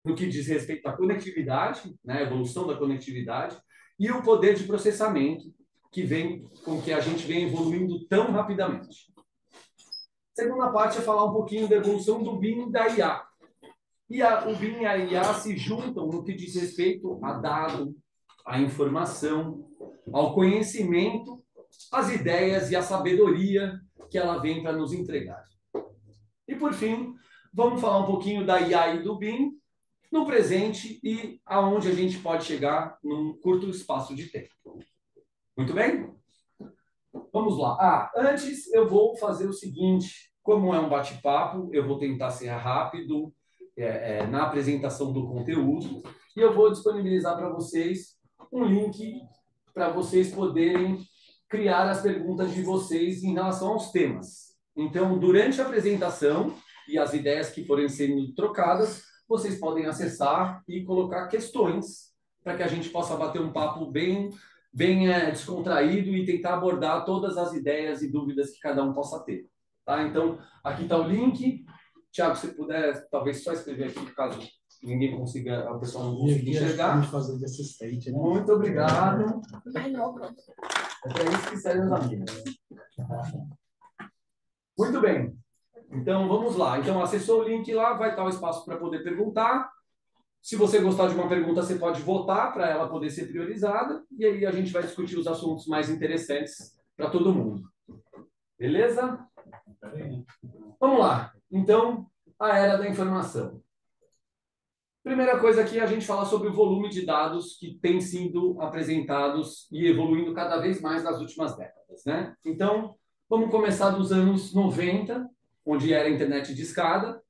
no que diz respeito à conectividade, né, a evolução da conectividade, e o poder de processamento, que vem com que a gente vem evoluindo tão rapidamente. Segunda parte é falar um pouquinho da evolução do BIM e da IA. O BIM e a IA se juntam no que diz respeito a dado, à informação, ao conhecimento, às ideias e à sabedoria que ela vem para nos entregar. E, por fim, vamos falar um pouquinho da IA e do BIM no presente e aonde a gente pode chegar num curto espaço de tempo. Muito bem? Vamos lá. Antes eu vou fazer o seguinte, como é um bate-papo, eu vou tentar ser rápido na apresentação do conteúdo e eu vou disponibilizar para vocês um link para vocês poderem criar as perguntas de vocês em relação aos temas. Então, durante a apresentação e as ideias que forem sendo trocadas, vocês podem acessar e colocar questões para que a gente possa bater um papo bem descontraído e tentar abordar todas as ideias e dúvidas que cada um possa ter. Tá? Então, aqui está o link. Tiago, se puder, talvez só escrever aqui, caso ninguém consiga, a pessoa não consiga enxergar. Fazer de assistente, né? Muito obrigado. É para isso que servem os amigos. Muito bem. Então, vamos lá. Então, acessou o link lá, vai estar o espaço para poder perguntar. Se você gostar de uma pergunta, você pode votar para ela poder ser priorizada. E aí a gente vai discutir os assuntos mais interessantes para todo mundo. Beleza? Vamos lá. Então, a era da informação. Primeira coisa aqui é a gente falar sobre o volume de dados que tem sido apresentados e evoluindo cada vez mais nas últimas décadas, né? Então, vamos começar dos anos 90, onde era a internet de escada.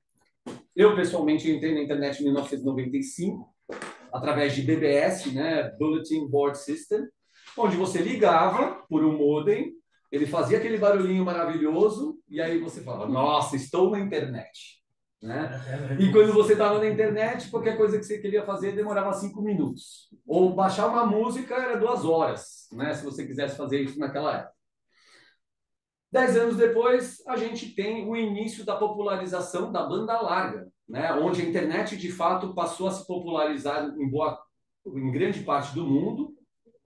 Eu, pessoalmente, entrei na internet em 1995, através de BBS, né? Bulletin Board System, onde você ligava por um modem, ele fazia aquele barulhinho maravilhoso, e aí você falava, nossa, estou na internet. Né? E quando você estava na internet, qualquer coisa que você queria fazer demorava 5 minutos. Ou baixar uma música era 2 horas, né? Se você quisesse fazer isso naquela época. 10 anos depois, a gente tem o início da popularização da banda larga, né? Onde a internet, de fato, passou a se popularizar em grande parte do mundo,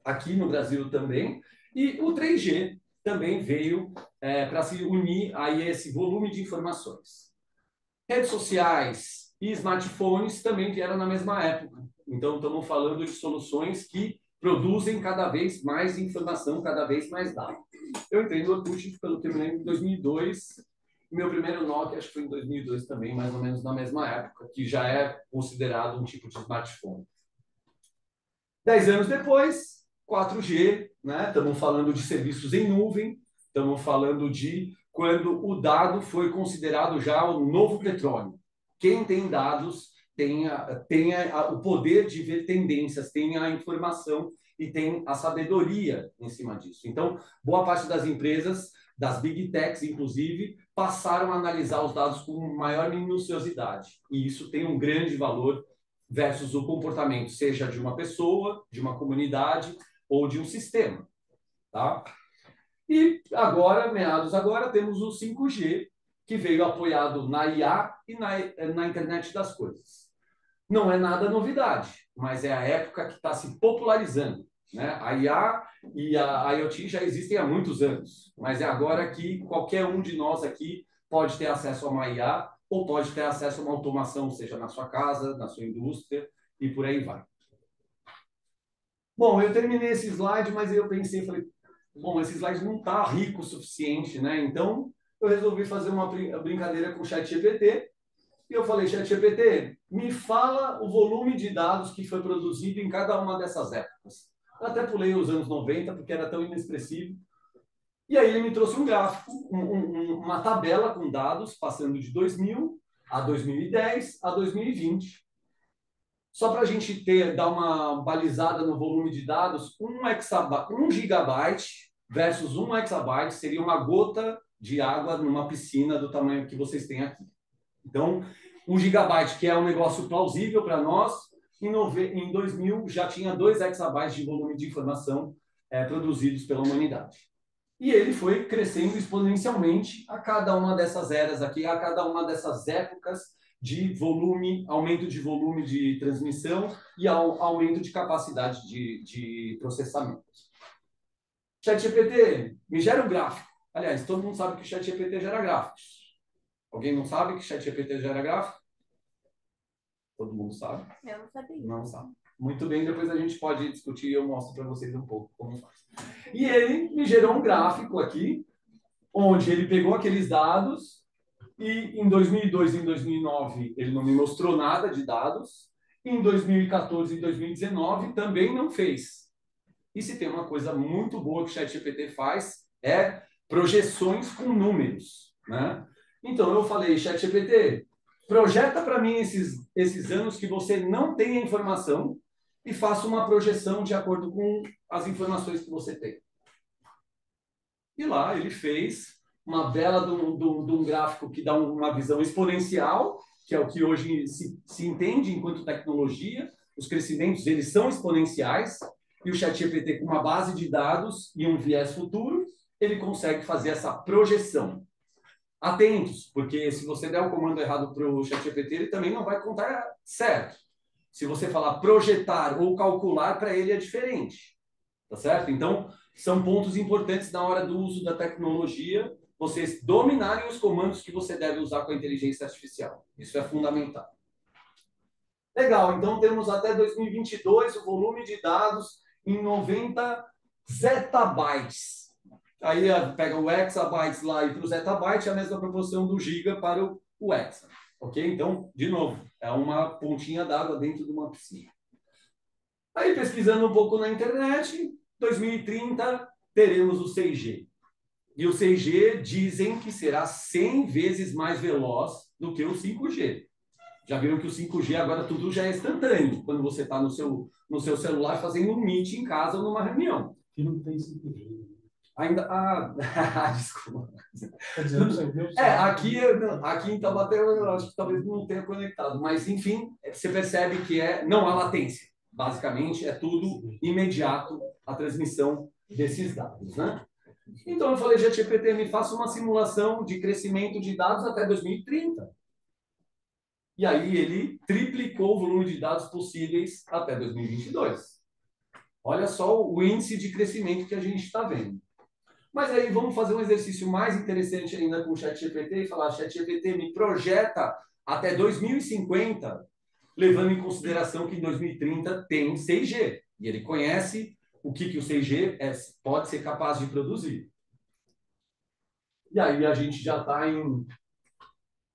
aqui no Brasil também, e o 3G também veio para se unir a esse volume de informações. Redes sociais e smartphones também vieram na mesma época. Então, estamos falando de soluções que produzem cada vez mais informação, cada vez mais dados. Eu entrei no Orkut, pelo que eu me lembro, em 2002. Meu primeiro Nokia, acho que foi em 2002 também, mais ou menos na mesma época, que já é considerado um tipo de smartphone. 10 anos depois, 4G, né? Estamos falando de serviços em nuvem, estamos falando de quando o dado foi considerado já o novo petróleo. Quem tem dados tem o poder de ver tendências, tem a informação e tem a sabedoria em cima disso. Então, boa parte das empresas, das big techs, inclusive, passaram a analisar os dados com maior minuciosidade. E isso tem um grande valor versus o comportamento, seja de uma pessoa, de uma comunidade ou de um sistema. Tá? E agora, meados agora, temos o 5G, que veio apoiado na IA e na internet das coisas. Não é nada novidade, mas é a época que está se popularizando. Né? A IA e a IoT já existem há muitos anos, mas é agora que qualquer um de nós aqui pode ter acesso a uma IA ou pode ter acesso a uma automação, seja na sua casa, na sua indústria, e por aí vai. Bom, eu terminei esse slide, mas eu pensei, falei, bom, esse slide não está rico o suficiente, né? Então, eu resolvi fazer uma brincadeira com o ChatGPT. E eu falei, ChatGPT, me fala o volume de dados que foi produzido em cada uma dessas épocas. Eu até pulei os anos 90, porque era tão inexpressivo. E aí ele me trouxe um gráfico, uma tabela com dados, passando de 2000 a 2010 a 2020. Só para a gente dar uma balizada no volume de dados, 1 gigabyte versus 1 exabyte seria uma gota de água numa piscina do tamanho que vocês têm aqui. Então, 1 gigabyte, que é um negócio plausível para nós, em 2000 já tinha 2 exabytes de volume de informação produzidos pela humanidade. E ele foi crescendo exponencialmente a cada uma dessas eras aqui, a cada uma dessas épocas de volume, aumento de volume de transmissão e aumento de capacidade de processamento. ChatGPT me gera um gráfico. Aliás, todo mundo sabe que o ChatGPT gera gráficos. Alguém não sabe que o ChatGPT gera gráfico? Todo mundo sabe? Eu não sabia. Não sabe. Muito bem, depois a gente pode discutir e eu mostro para vocês um pouco como faz. E ele me gerou um gráfico aqui, onde ele pegou aqueles dados e em 2002 e em 2009 ele não me mostrou nada de dados. Em 2014 e 2019 também não fez. E se tem uma coisa muito boa que o ChatGPT faz, é projeções com números, né? Então eu falei, ChatGPT, projeta para mim esses anos que você não tem a informação e faça uma projeção de acordo com as informações que você tem. E lá ele fez uma bela de um gráfico que dá uma visão exponencial, que é o que hoje se entende enquanto tecnologia. Os crescimentos eles são exponenciais, e o ChatGPT, com uma base de dados e um viés futuro, ele consegue fazer essa projeção. Atentos, porque se você der o comando errado para o ChatGPT, ele também não vai contar certo. Se você falar projetar ou calcular, para ele é diferente. Tá certo? Então, são pontos importantes na hora do uso da tecnologia, vocês dominarem os comandos que você deve usar com a inteligência artificial. Isso é fundamental. Legal, então temos até 2022 o volume de dados em 90 zettabytes. Aí pega o exabytes lá e para o zettabyte é a mesma proporção do giga para o hexa. Ok? Então, de novo, é uma pontinha d'água dentro de uma piscina. Aí, pesquisando um pouco na internet, 2030 teremos o 6G. E o 6G dizem que será 100 vezes mais veloz do que o 5G. Já viram que o 5G agora tudo já é instantâneo, quando você está no seu celular fazendo um meet em casa ou numa reunião. Que não tem 5G. Ainda. Desculpa. Quer dizer, não sei, Deus aqui em Taubaté eu acho que talvez não tenha conectado, mas enfim, você percebe que não há latência. Basicamente, é tudo imediato a transmissão desses dados, né? Então eu falei, ChatGPT, me faça uma simulação de crescimento de dados até 2030. E aí ele triplicou o volume de dados possíveis até 2022. Olha só o índice de crescimento que a gente está vendo. Mas aí vamos fazer um exercício mais interessante ainda com o ChatGPT e falar, ChatGPT, me projeta até 2050, levando em consideração que em 2030 tem 6G. E ele conhece o que o 6G pode ser capaz de produzir. E aí a gente já está em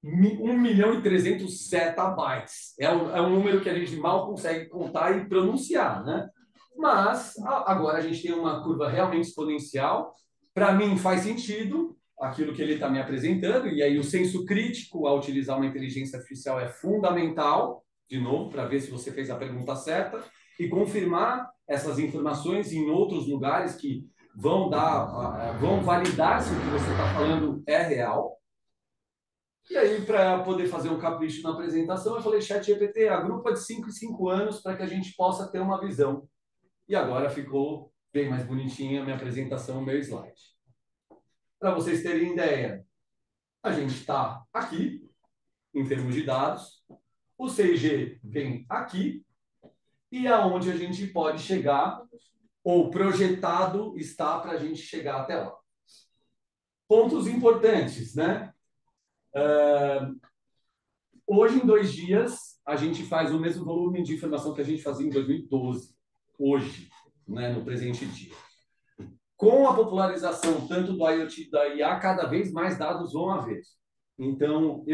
1 milhão e 300 zettabytes. É um número que a gente mal consegue contar e pronunciar, né? Mas agora a gente tem uma curva realmente exponencial. Para mim faz sentido aquilo que ele está me apresentando, e aí o senso crítico ao utilizar uma inteligência artificial é fundamental, de novo, para ver se você fez a pergunta certa, e confirmar essas informações em outros lugares que vão validar se o que você está falando é real. E aí, para poder fazer um capricho na apresentação, eu falei, ChatGPT, agrupa de 5 em 5 anos para que a gente possa ter uma visão. E agora ficou bem mais bonitinha a minha apresentação, o meu slide. Para vocês terem ideia, a gente está aqui, em termos de dados, o 6G vem aqui, e aonde a gente pode chegar, ou projetado está para a gente chegar até lá. Pontos importantes, né? Hoje, em 2 dias, a gente faz o mesmo volume de informação que a gente fazia em 2012, hoje, né, no presente dia. Com a popularização tanto do IoT e da IA, cada vez mais dados vão haver. Então,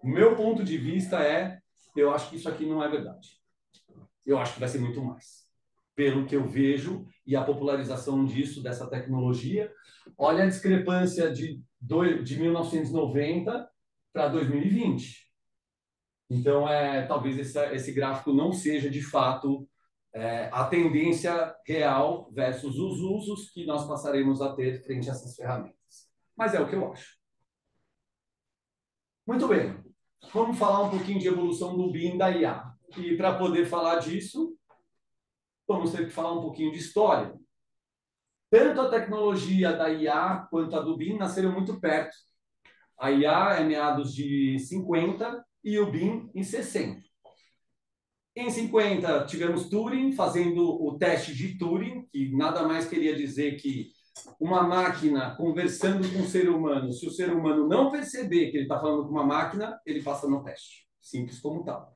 meu ponto de vista eu acho que isso aqui não é verdade. Eu acho que vai ser muito mais. Pelo que eu vejo e a popularização dessa tecnologia, olha a discrepância de 1990 para 2020. Então, talvez esse gráfico não seja, de fato, a tendência real versus os usos que nós passaremos a ter frente a essas ferramentas. Mas é o que eu acho. Muito bem. Vamos falar um pouquinho de evolução do BIM da IA. E para poder falar disso, vamos ter que falar um pouquinho de história. Tanto a tecnologia da IA quanto a do BIM nasceram muito perto. A IA é meados de 50 e o BIM em 60. Em 50, tivemos Turing fazendo o teste de Turing, que nada mais queria dizer que uma máquina conversando com um ser humano, se o ser humano não perceber que ele está falando com uma máquina, ele passa no teste. Simples como tal.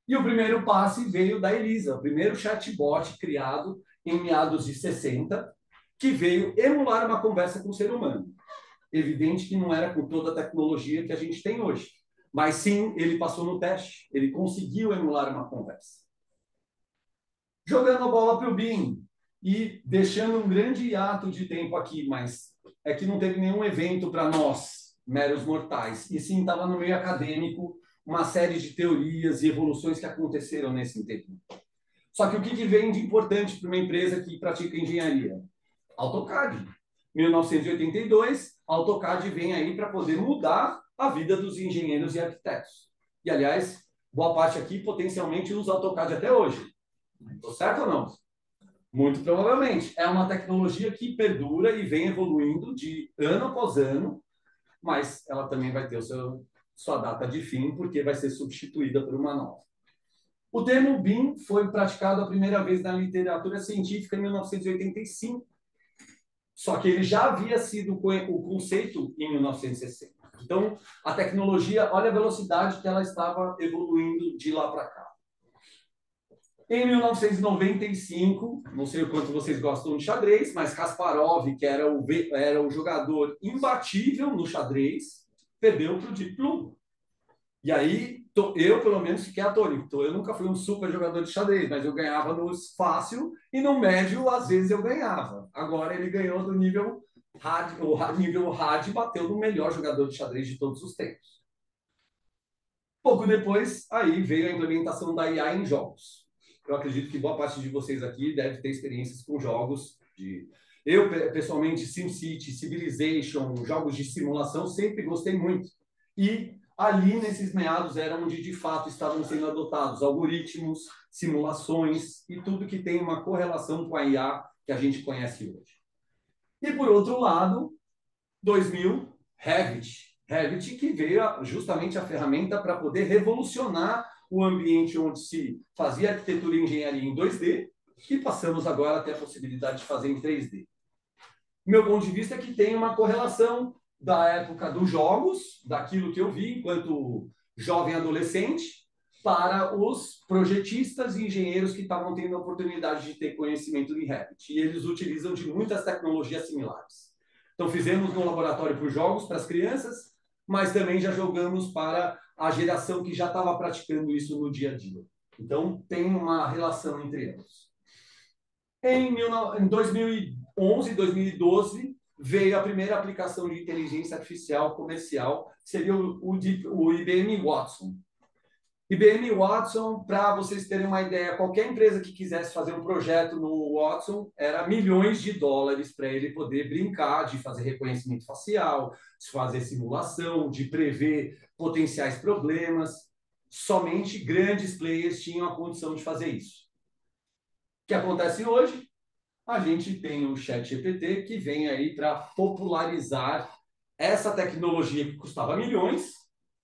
E o primeiro passe veio da Elisa, o primeiro chatbot criado em meados de 60, que veio emular uma conversa com o ser humano. Evidente que não era com toda a tecnologia que a gente tem hoje. Mas sim, ele passou no teste, ele conseguiu emular uma conversa. Jogando a bola para o BIM e deixando um grande hiato de tempo aqui, mas é que não teve nenhum evento para nós, meros mortais, e sim estava no meio acadêmico uma série de teorias e evoluções que aconteceram nesse intervalo. Só que o que vem de importante para uma empresa que pratica engenharia? AutoCAD. 1982, AutoCAD vem aí para poder mudar a vida dos engenheiros e arquitetos. E, aliás, boa parte aqui potencialmente usa AutoCAD até hoje. Estou certo ou não? Muito provavelmente. É uma tecnologia que perdura e vem evoluindo de ano após ano, mas ela também vai ter sua data de fim, porque vai ser substituída por uma nova. O termo BIM foi praticado a primeira vez na literatura científica em 1985, só que ele já havia sido o conceito em 1960. Então, a tecnologia, olha a velocidade que ela estava evoluindo de lá para cá. Em 1995, não sei o quanto vocês gostam de xadrez, mas Kasparov, que era o jogador imbatível no xadrez, perdeu para o Deep Blue. E aí, eu, pelo menos, fiquei atônito. Eu nunca fui um super jogador de xadrez, mas eu ganhava no fácil e no médio, às vezes, eu ganhava. Agora ele ganhou do nível hard, o nível hard bateu no melhor jogador de xadrez de todos os tempos. Pouco depois, aí veio a implementação da IA em jogos. Eu acredito que boa parte de vocês aqui deve ter experiências com jogos de... Eu, pessoalmente, SimCity, Civilization, jogos de simulação, sempre gostei muito. E ali, nesses meados, era onde, de fato, estavam sendo adotados algoritmos, simulações e tudo que tem uma correlação com a IA que a gente conhece hoje. E, por outro lado, 2000, Revit. Revit que veio justamente a ferramenta para poder revolucionar o ambiente onde se fazia arquitetura e engenharia em 2D e passamos agora a ter a possibilidade de fazer em 3D. Meu ponto de vista é que tem uma correlação da época dos jogos, daquilo que eu vi enquanto jovem adolescente, para os projetistas e engenheiros que estavam tendo a oportunidade de ter conhecimento em Revit. E eles utilizam de muitas tecnologias similares. Então, fizemos no laboratório para os jogos, para as crianças, mas também já jogamos para a geração que já estava praticando isso no dia a dia. Então, tem uma relação entre elas. Em 2011, 2012, veio a primeira aplicação de inteligência artificial comercial, que seria o IBM Watson. IBM Watson, para vocês terem uma ideia, qualquer empresa que quisesse fazer um projeto no Watson, era milhões de dólares para ele poder brincar de fazer reconhecimento facial, de fazer simulação, de prever potenciais problemas. Somente grandes players tinham a condição de fazer isso. O que acontece hoje? A gente tem o ChatGPT que vem aí para popularizar essa tecnologia que custava milhões,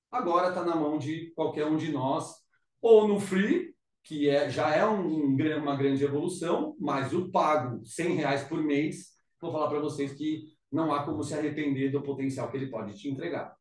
agora está na mão de qualquer um de nós, ou no free, que já é uma grande evolução, mas o pago, R$100 por mês, vou falar para vocês que não há como se arrepender do potencial que ele pode te entregar.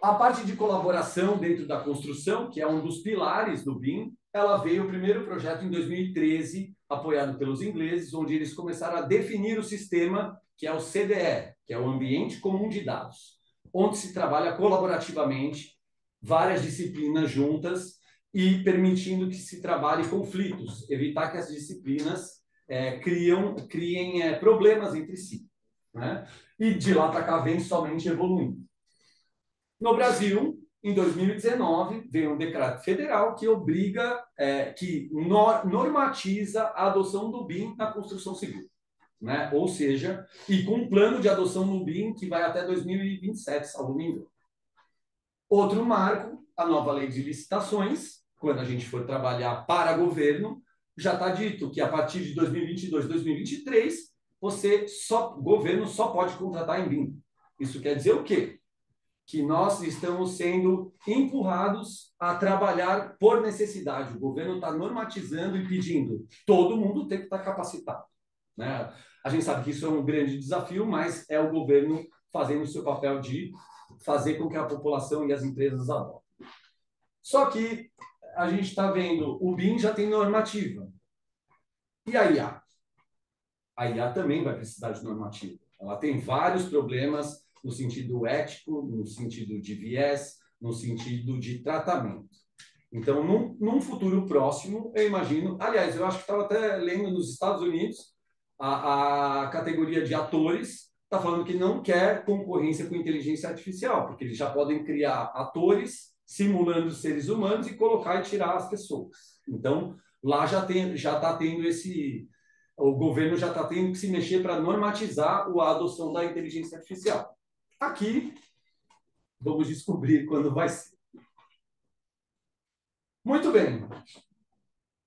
A parte de colaboração dentro da construção, que é um dos pilares do BIM, ela veio o primeiro projeto em 2013, apoiado pelos ingleses, onde eles começaram a definir o sistema, que é o CDE, que é o Ambiente Comum de Dados, onde se trabalha colaborativamente, várias disciplinas juntas e permitindo que se trabalhe conflitos, evitar que as disciplinas criem problemas entre si. Né? E de lá para cá vem somente evoluindo. No Brasil, em 2019, veio um decreto federal que obriga, normatiza a adoção do BIM na construção civil. Né? Ou seja, e com um plano de adoção no BIM que vai até 2027, salvo me engano. Outro marco, a nova lei de licitações, quando a gente for trabalhar para governo, já está dito que a partir de 2022, 2023, governo só pode contratar em BIM. Isso quer dizer o quê? que nós estamos sendo empurrados a trabalhar por necessidade. O governo está normatizando e pedindo. Todo mundo tem que estar capacitado, né? A gente sabe que isso é um grande desafio, mas é o governo fazendo o seu papel de fazer com que a população e as empresas adotem. Só que a gente está vendo, o BIM já tem normativa. E a IA? A IA também vai precisar de normativa. Ela tem vários problemas no sentido ético, no sentido de viés, no sentido de tratamento. Então, num futuro próximo, eu imagino... Aliás, eu acho que estava até lendo nos Estados Unidos, a categoria de atores está falando que não quer concorrência com inteligência artificial, porque eles já podem criar atores simulando seres humanos e colocar e tirar as pessoas. Então, lá já está tendo esse... O governo já está tendo que se mexer para normatizar a adoção da inteligência artificial. Aqui, vamos descobrir quando vai ser. Muito bem.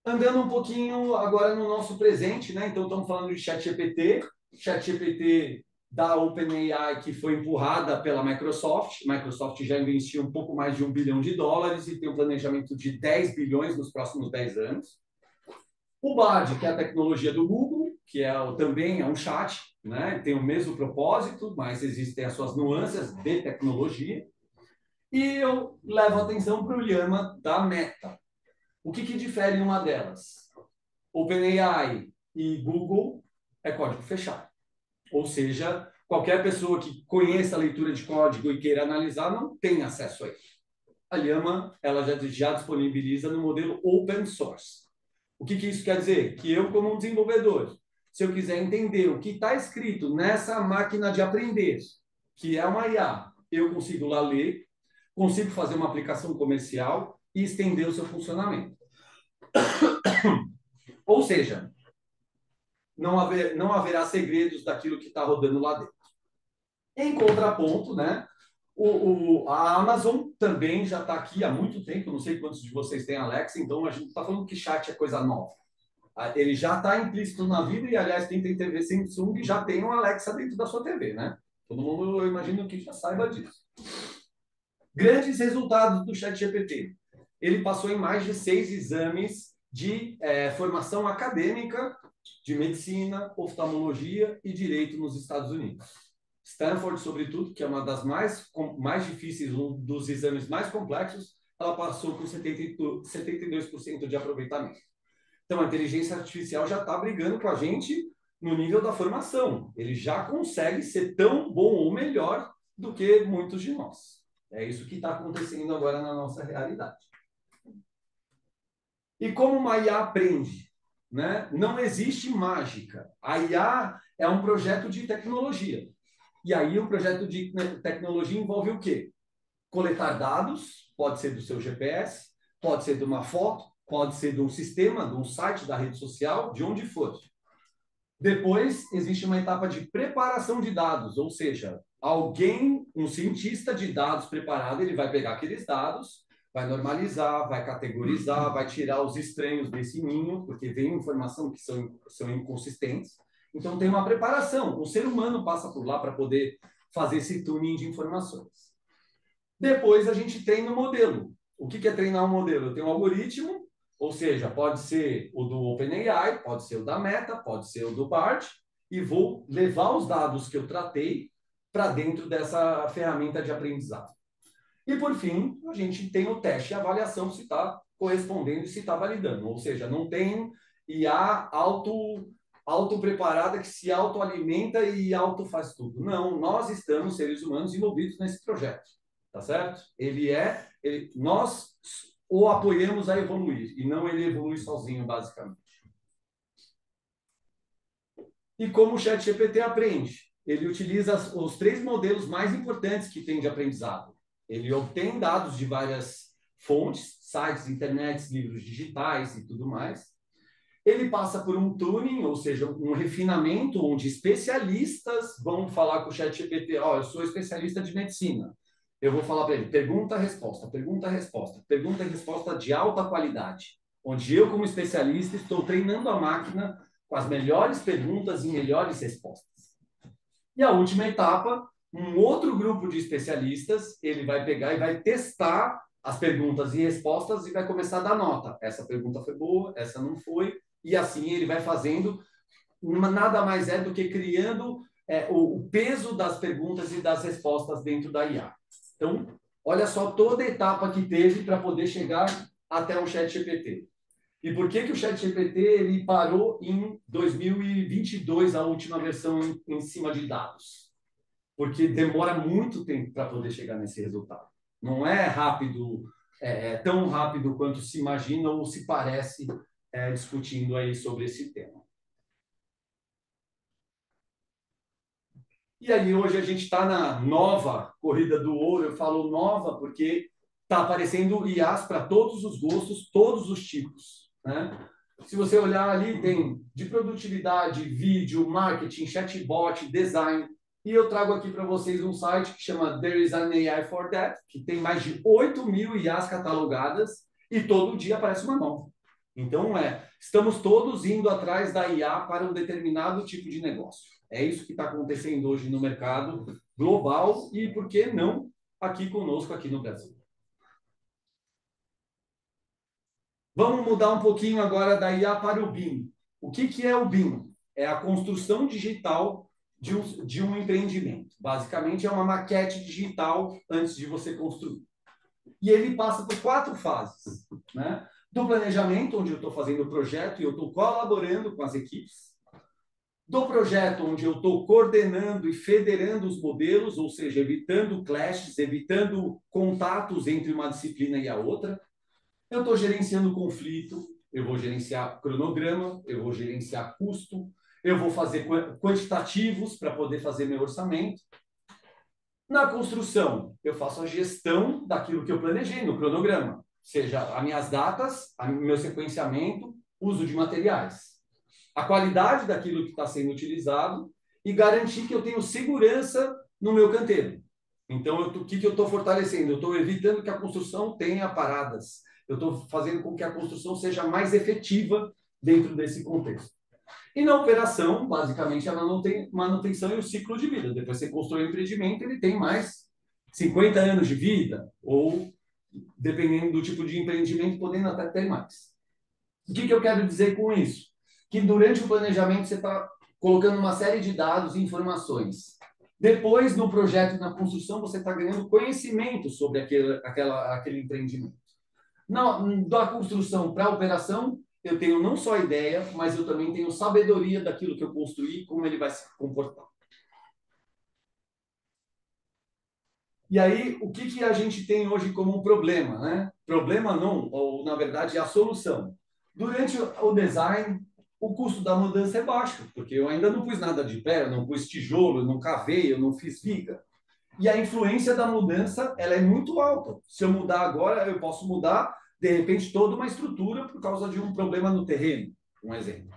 Andando um pouquinho agora no nosso presente, né? Então, estamos falando de ChatGPT. ChatGPT da OpenAI, que foi empurrada pela Microsoft. A Microsoft já investiu um pouco mais de $1 bilhão e tem um planejamento de 10 bilhões nos próximos 10 anos. O Bard, que é a tecnologia do Google, que também é um chat, né? Tem o mesmo propósito, mas existem as suas nuances de tecnologia. E eu levo a atenção para o Llama da Meta. O que difere uma delas? OpenAI e Google é código fechado. Ou seja, qualquer pessoa que conheça a leitura de código e queira analisar não tem acesso a ele. A Llama ela já disponibiliza no modelo open source. O que isso quer dizer? Que eu, como um desenvolvedor, se eu quiser entender o que está escrito nessa máquina de aprender, que é uma IA, eu consigo lá ler, consigo fazer uma aplicação comercial e estender o seu funcionamento. Ou seja, não haverá segredos daquilo que está rodando lá dentro. Em contraponto, né, a Amazon também já está aqui há muito tempo, não sei quantos de vocês têm Alexa, então a gente está falando que chat é coisa nova. Ele já está implícito na vida e, aliás, quem tem TV Samsung já tem um Alexa dentro da sua TV, né? Todo mundo, eu imagino que já saiba disso. Grandes resultados do ChatGPT. Ele passou em mais de 6 exames de formação acadêmica de medicina, oftalmologia e direito nos Estados Unidos. Stanford, sobretudo, que é uma das mais difíceis, um dos exames mais complexos, ela passou com 72% de aproveitamento. Então, a inteligência artificial já está brigando com a gente no nível da formação. Ele já consegue ser tão bom ou melhor do que muitos de nós. É isso que está acontecendo agora na nossa realidade. E como uma IA aprende? Né? Não existe mágica. A IA é um projeto de tecnologia. E aí o projeto de tecnologia envolve o quê? Coletar dados, pode ser do seu GPS, pode ser de uma foto, pode ser de um sistema, de um site, da rede social, de onde for. Depois, existe uma etapa de preparação de dados, ou seja, um cientista de dados preparado, ele vai pegar aqueles dados, vai normalizar, vai categorizar, vai tirar os estranhos desse ninho, porque vem informação que são inconsistentes. Então, tem uma preparação. O ser humano passa por lá para poder fazer esse tuning de informações. Depois, a gente treina o modelo. O que é treinar um modelo? Eu tenho um algoritmo, ou seja, pode ser o do OpenAI, pode ser o da Meta, pode ser o do BART, e vou levar os dados que eu tratei para dentro dessa ferramenta de aprendizado. E, por fim, a gente tem o teste e avaliação se está correspondendo e se está validando. Ou seja, não tem IA auto-preparada que se autoalimenta e auto-faz tudo. Não, nós estamos, seres humanos, envolvidos nesse projeto. Tá certo? Nós o apoiamos a evoluir, e não ele evolui sozinho, basicamente. E como o ChatGPT aprende? Ele utiliza os 3 modelos mais importantes que tem de aprendizado. Ele obtém dados de várias fontes, sites, internets, livros digitais e tudo mais. Ele passa por um tuning, ou seja, um refinamento, onde especialistas vão falar com o ChatGPT, eu sou especialista de medicina. Eu vou falar para ele, pergunta-resposta, pergunta-resposta, pergunta-resposta de alta qualidade, onde eu, como especialista, estou treinando a máquina com as melhores perguntas e melhores respostas. E a última etapa Um outro grupo de especialistas, ele vai pegar e vai testar as perguntas e respostas e vai começar a dar nota. Essa pergunta foi boa, essa não foi. E assim ele vai fazendo, nada mais é do que criando o peso das perguntas e das respostas dentro da IA. Então, olha só toda a etapa que teve para poder chegar até o ChatGPT. E por que o ChatGPT ele parou em 2022, a última versão em cima de dados? Porque demora muito tempo para poder chegar nesse resultado. Não é rápido, tão rápido quanto se imagina ou se parece discutindo aí sobre esse tema. E aí hoje a gente está na nova corrida do ouro. Eu falo nova porque está aparecendo IAs para todos os gostos, todos os tipos, né? Se você olhar ali, tem de produtividade, vídeo, marketing, chatbot, design. E eu trago aqui para vocês um site que chama There is an AI for That, que tem mais de 8.000 IAs catalogadas e todo dia aparece uma nova. Então, estamos todos indo atrás da IA para um determinado tipo de negócio. É isso que está acontecendo hoje no mercado global e, por que não, aqui conosco, aqui no Brasil. Vamos mudar um pouquinho agora da IA para o BIM. O que é o BIM? É a construção digital de um empreendimento. Basicamente, é uma maquete digital antes de você construir. E ele passa por 4 fases, né? Do planejamento, onde eu estou fazendo o projeto e eu estou colaborando com as equipes. Do projeto, onde eu estou coordenando e federando os modelos, ou seja, evitando clashes, evitando contatos entre uma disciplina e a outra. Eu estou gerenciando conflito, eu vou gerenciar cronograma, eu vou gerenciar custo, eu vou fazer quantitativos para poder fazer meu orçamento. Na construção, eu faço a gestão daquilo que eu planejei no cronograma, seja as minhas datas, meu sequenciamento, uso de materiais, a qualidade daquilo que está sendo utilizado e garantir que eu tenho segurança no meu canteiro. Então, o que eu estou fortalecendo? Eu estou evitando que a construção tenha paradas. Eu estou fazendo com que a construção seja mais efetiva dentro desse contexto. E na operação, basicamente, a manutenção e o ciclo de vida. Depois você constrói um empreendimento, ele tem mais 50 anos de vida, ou, dependendo do tipo de empreendimento, podendo até ter mais. O que eu quero dizer com isso? Que durante o planejamento você está colocando uma série de dados e informações. Depois, no projeto e na construção, você está ganhando conhecimento sobre aquele empreendimento. Da construção para a operação, eu tenho não só ideia, mas eu também tenho sabedoria daquilo que eu construí e como ele vai se comportar. E aí, o que a gente tem hoje como um problema, né? Problema não, ou na verdade é a solução. Durante o design, o custo da mudança é baixo, porque eu ainda não pus nada de pé, eu não pus tijolo, eu não cavei, eu não fiz viga. E a influência da mudança, ela é muito alta. Se eu mudar agora, eu posso mudar, de repente, toda uma estrutura por causa de um problema no terreno, um exemplo.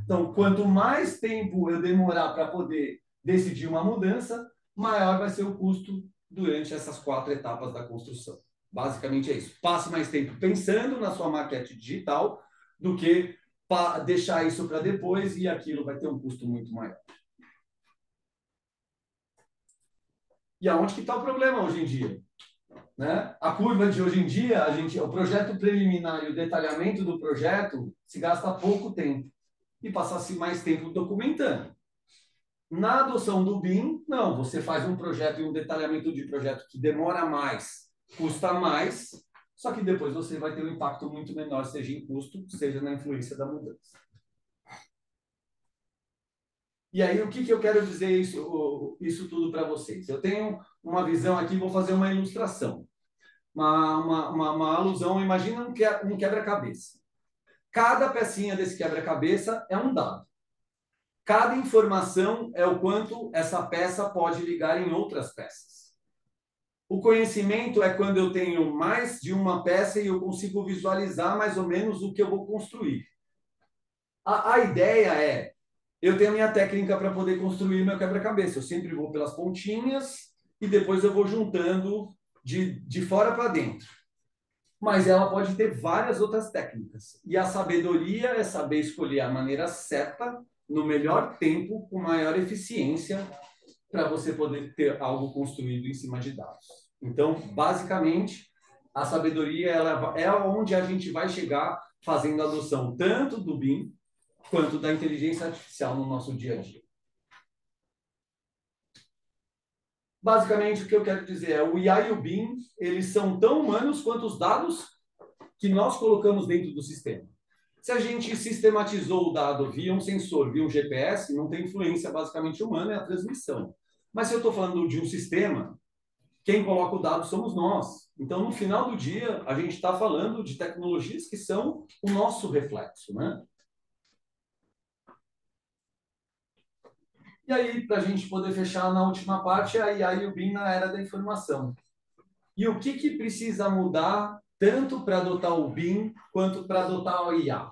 Então, quanto mais tempo eu demorar para poder decidir uma mudança, maior vai ser o custo durante essas 4 etapas da construção. Basicamente é isso. Passe mais tempo pensando na sua maquete digital do que deixar isso para depois e aquilo vai ter um custo muito maior. E aonde que está o problema hoje em dia? Né? A curva de hoje em dia, o projeto preliminar e o detalhamento do projeto se gasta pouco tempo e passa-se mais tempo documentando. Na adoção do BIM, não, você faz um projeto e um detalhamento de projeto que demora mais, custa mais, só que depois você vai ter um impacto muito menor, seja em custo, seja na influência da mudança. E aí, o que eu quero dizer isso tudo para vocês? Eu tenho uma visão aqui, vou fazer uma ilustração. Uma alusão, imagina um quebra-cabeça. Cada pecinha desse quebra-cabeça é um dado. Cada informação é o quanto essa peça pode ligar em outras peças. O conhecimento é quando eu tenho mais de uma peça e eu consigo visualizar mais ou menos o que eu vou construir. A ideia é, eu tenho a minha técnica para poder construir meu quebra-cabeça. Eu sempre vou pelas pontinhas e depois eu vou juntando de fora para dentro. Mas ela pode ter várias outras técnicas. E a sabedoria é saber escolher a maneira certa, no melhor tempo, com maior eficiência, para você poder ter algo construído em cima de dados. Então, basicamente, a sabedoria ela é onde a gente vai chegar fazendo a adoção tanto do BIM quanto da inteligência artificial no nosso dia a dia. Basicamente, o que eu quero dizer é o IA e o BIM, eles são tão humanos quanto os dados que nós colocamos dentro do sistema. Se a gente sistematizou o dado via um sensor, via um GPS, não tem influência basicamente humana, é a transmissão. Mas se eu estou falando de um sistema, quem coloca o dado somos nós. Então, no final do dia, a gente está falando de tecnologias que são o nosso reflexo, né? E aí, para a gente poder fechar na última parte, a IA e o BIM na era da informação. E o que precisa mudar tanto para adotar o BIM quanto para adotar o IA?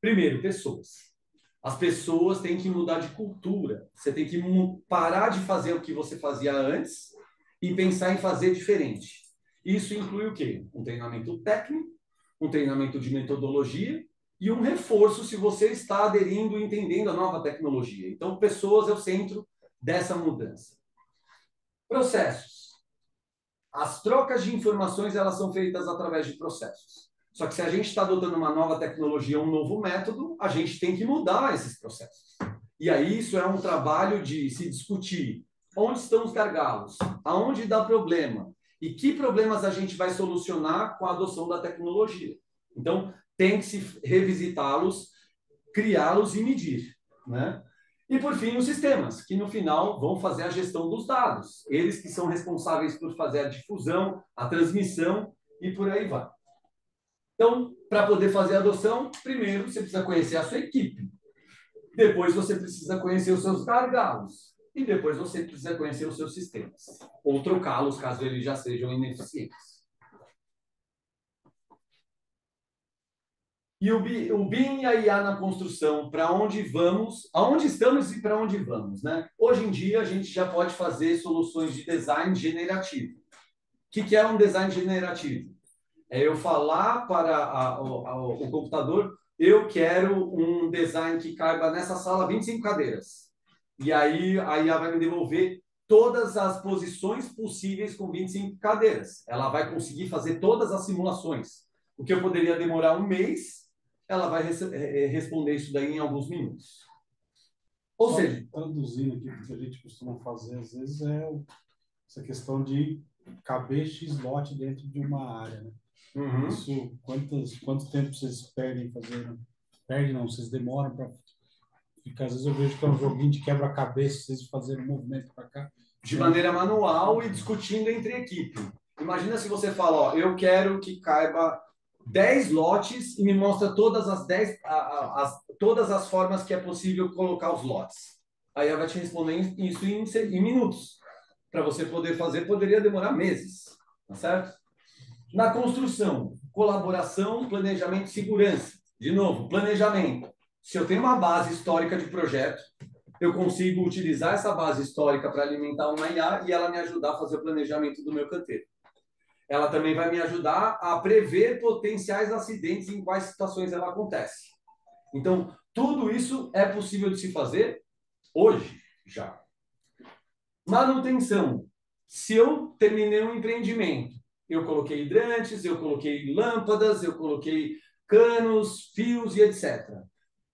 Primeiro, pessoas. As pessoas têm que mudar de cultura. Você tem que parar de fazer o que você fazia antes e pensar em fazer diferente. Isso inclui o quê? Um treinamento técnico, um treinamento de metodologia e um reforço se você está aderindo e entendendo a nova tecnologia. Então, pessoas é o centro dessa mudança. Processos. As trocas de informações elas são feitas através de processos. Só que se a gente está adotando uma nova tecnologia, um novo método, a gente tem que mudar esses processos. E aí isso é um trabalho de se discutir onde estão os gargalos, aonde dá problema e que problemas a gente vai solucionar com a adoção da tecnologia. Então, tem que se revisitá-los, criá-los e medir, né? E, por fim, os sistemas, que no final vão fazer a gestão dos dados. Eles que são responsáveis por fazer a difusão, a transmissão e por aí vai. Então, para poder fazer a adoção, primeiro você precisa conhecer a sua equipe. Depois você precisa conhecer os seus gargalos. E depois você precisa conhecer os seus sistemas. Ou trocá-los, caso eles já sejam ineficientes. E o BIM e a IA na construção, para onde vamos, aonde estamos e para onde vamos, né? Hoje em dia, a gente já pode fazer soluções de design generativo. O que é um design generativo? É eu falar para o computador, eu quero um design que caiba nessa sala 25 cadeiras. E aí a IA vai me devolver todas as posições possíveis com 25 cadeiras. Ela vai conseguir fazer todas as simulações. O que eu poderia demorar um mês, ela vai responder isso daí em alguns minutos. Ou seja, traduzindo aqui, o que a gente costuma fazer às vezes é essa questão de caber X lote dentro de uma área, né? uhum. Isso, quanto tempo vocês perdem fazendo? Perdem, não, vocês demoram para ficar. Às vezes eu vejo que é um joguinho de quebra-cabeça, vocês fazerem um movimento para cá. De maneira manual e discutindo entre equipe. Imagina se você fala, ó, eu quero que caiba 10 lotes e me mostra todas as 10, todas as formas que é possível colocar os lotes. Aí ela vai te responder isso em minutos. Para você poder fazer, poderia demorar meses, tá certo? Na construção, colaboração, planejamento e segurança. De novo, planejamento. Se eu tenho uma base histórica de projeto, eu consigo utilizar essa base histórica para alimentar uma IA e ela me ajudar a fazer o planejamento do meu canteiro. Ela também vai me ajudar a prever potenciais acidentes em quais situações ela acontece. Então, tudo isso é possível de se fazer hoje, já. Manutenção. Se eu terminei um empreendimento, eu coloquei hidrantes, eu coloquei lâmpadas, eu coloquei canos, fios e etc.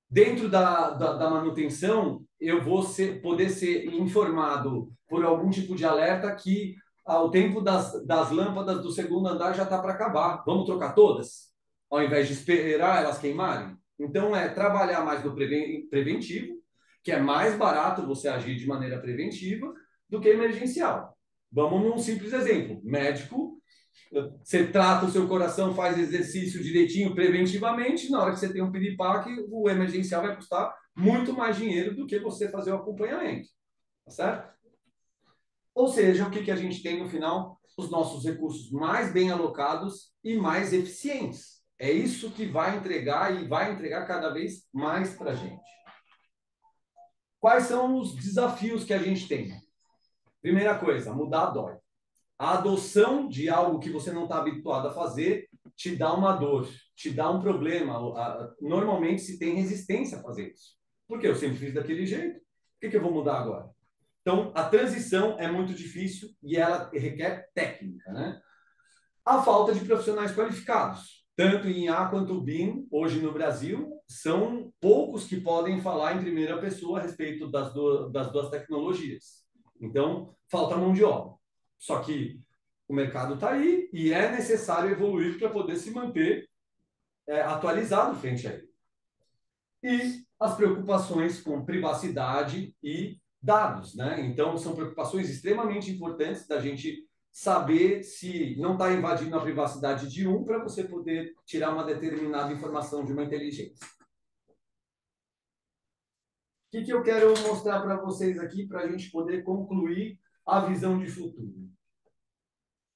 Dentro da manutenção, eu vou poder ser informado por algum tipo de alerta que o tempo das lâmpadas do segundo andar já está para acabar. Vamos trocar todas? Ao invés de esperar elas queimarem? Então, é trabalhar mais no preventivo, que é mais barato você agir de maneira preventiva do que emergencial. Vamos num simples exemplo. Médico, você trata o seu coração, faz exercício direitinho preventivamente, na hora que você tem um piripaque, o emergencial vai custar muito mais dinheiro do que você fazer o acompanhamento. Tá certo? Ou seja, o que a gente tem no final? Os nossos recursos mais bem alocados e mais eficientes. É isso que vai entregar e vai entregar cada vez mais para a gente. Quais são os desafios que a gente tem? Primeira coisa, mudar dói. A adoção de algo que você não está habituado a fazer te dá uma dor, te dá um problema. Normalmente se tem resistência a fazer isso. Porque eu sempre fiz daquele jeito. Por que eu vou mudar agora? Então, a transição é muito difícil e ela requer técnica, né? A falta de profissionais qualificados, tanto em A quanto BIM, hoje no Brasil, são poucos que podem falar em primeira pessoa a respeito das duas tecnologias. Então, falta mão de obra. Só que o mercado está aí e é necessário evoluir para poder se manter atualizado frente a ele. E as preocupações com privacidade e dados, né? Então, são preocupações extremamente importantes da gente saber se não está invadindo a privacidade de um para você poder tirar uma determinada informação de uma inteligência. O que eu quero mostrar para vocês aqui para a gente poder concluir a visão de futuro?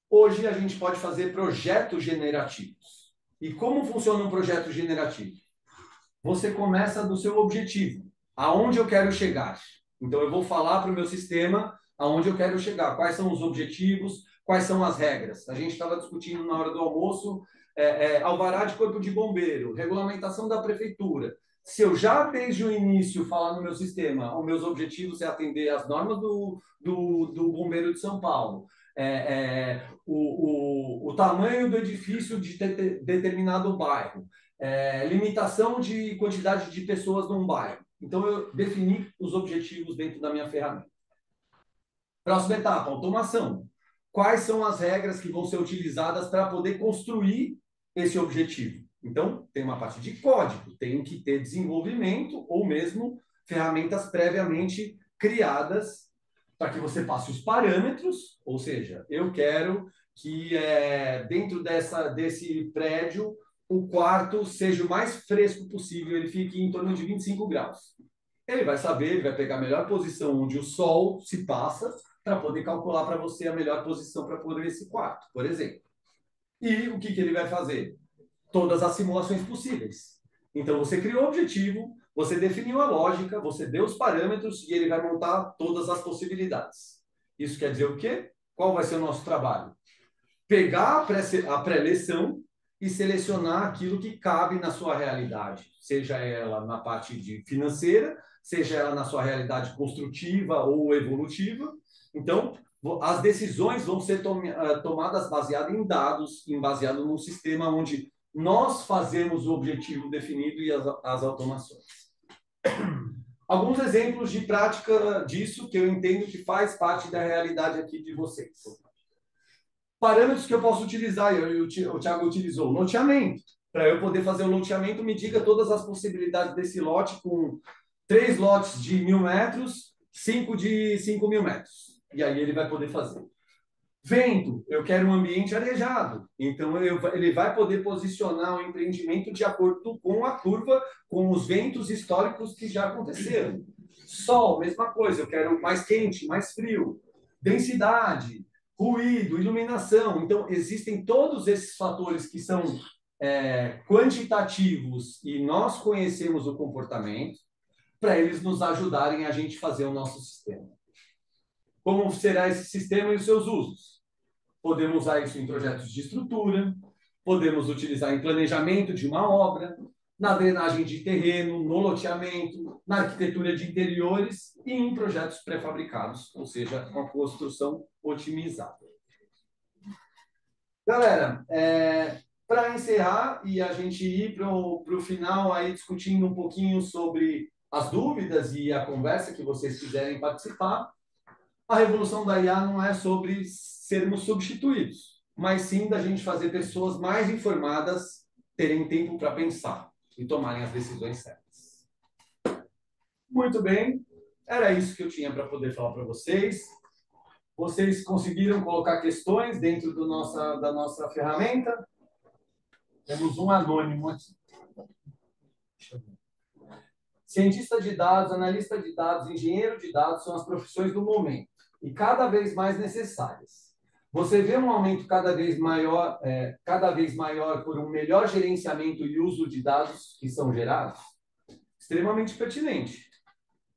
Hoje a gente pode fazer projetos generativos. E como funciona um projeto generativo? Você começa do seu objetivo. Aonde eu quero chegar? Então, eu vou falar para o meu sistema aonde eu quero chegar. Quais são os objetivos? Quais são as regras? A gente estava discutindo na hora do almoço alvará de corpo de bombeiro, regulamentação da prefeitura. Se eu já, desde o início, falar no meu sistema, os meus objetivos é atender às normas do bombeiro de São Paulo, o tamanho do edifício de determinado bairro, limitação de quantidade de pessoas num bairro. Então, eu defini os objetivos dentro da minha ferramenta. Próxima etapa, automação. Quais são as regras que vão ser utilizadas para poder construir esse objetivo? Então, tem uma parte de código, tem que ter desenvolvimento ou mesmo ferramentas previamente criadas para que você passe os parâmetros, ou seja, eu quero que dentro desse prédio o quarto seja o mais fresco possível, ele fique em torno de 25 graus. Ele vai saber, ele vai pegar a melhor posição onde o sol se passa para poder calcular para você a melhor posição para pôr esse quarto, por exemplo. E o que ele vai fazer? Todas as simulações possíveis. Então, você criou o objetivo, você definiu a lógica, você deu os parâmetros e ele vai montar todas as possibilidades. Isso quer dizer o quê? Qual vai ser o nosso trabalho? Pegar a pré-eleção e selecionar aquilo que cabe na sua realidade, seja ela na parte de financeira, seja ela na sua realidade construtiva ou evolutiva. Então, as decisões vão ser tomadas baseadas em dados, baseado num sistema onde nós fazemos o objetivo definido e as automações. Alguns exemplos de prática disso que eu entendo que faz parte da realidade aqui de vocês. Parâmetros que eu posso utilizar, o Thiago utilizou, loteamento. Para eu poder fazer o loteamento, me diga todas as possibilidades desse lote com 3 lotes de 1.000 metros, 5 de 5.000 metros. E aí ele vai poder fazer. Vento, eu quero um ambiente arejado. Então, ele vai poder posicionar o empreendimento de acordo com a curva, com os ventos históricos que já aconteceram. Sol, mesma coisa, eu quero mais quente, mais frio. Densidade, ruído, iluminação. Então, existem todos esses fatores que são quantitativos e nós conhecemos o comportamento para eles nos ajudarem a gente fazer o nosso sistema. Como será esse sistema e os seus usos? Podemos usar isso em projetos de estrutura, podemos utilizar em planejamento de uma obra, na drenagem de terreno, no loteamento, na arquitetura de interiores e em projetos pré-fabricados, ou seja, uma construção otimizada. Galera, para encerrar e a gente ir para o final aí discutindo um pouquinho sobre as dúvidas e a conversa que vocês quiserem participar, a revolução da IA não é sobre sermos substituídos, mas sim da gente fazer pessoas mais informadas terem tempo para pensar e tomarem as decisões certas. Muito bem, era isso que eu tinha para poder falar para vocês. Vocês conseguiram colocar questões dentro da nossa ferramenta? Temos um anônimo aqui. Deixa eu ver. Cientista de dados, analista de dados, engenheiro de dados são as profissões do momento e cada vez mais necessárias. Você vê um aumento cada vez maior por um melhor gerenciamento e uso de dados que são gerados? Extremamente pertinente.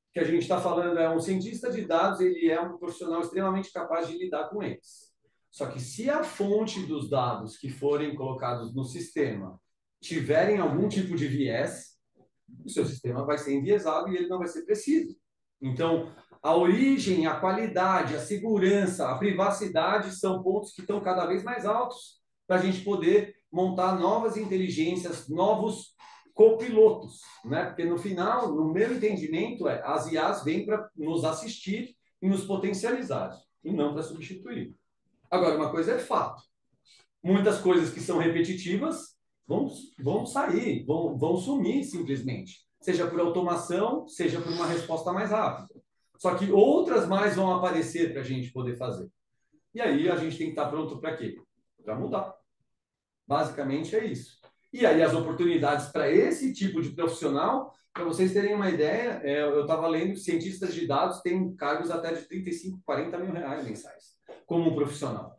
O que a gente está falando é um cientista de dados, ele é um profissional extremamente capaz de lidar com eles. Só que se a fonte dos dados que forem colocados no sistema tiverem algum tipo de viés, o seu sistema vai ser enviesado e ele não vai ser preciso. Então, a origem, a qualidade, a segurança, a privacidade são pontos que estão cada vez mais altos para a gente poder montar novas inteligências, novos copilotos, né? Porque no final, no meu entendimento, as IAs vêm para nos assistir e nos potencializar, e não para substituir. Agora, uma coisa é fato. Muitas coisas que são repetitivas vão sair, vão sumir simplesmente. Seja por automação, seja por uma resposta mais rápida. Só que outras mais vão aparecer para a gente poder fazer. E aí a gente tem que estar pronto para quê? Para mudar. Basicamente é isso. E aí as oportunidades para esse tipo de profissional, para vocês terem uma ideia, eu estava lendo que cientistas de dados têm cargos até de 35, 40 mil reais mensais, como um profissional.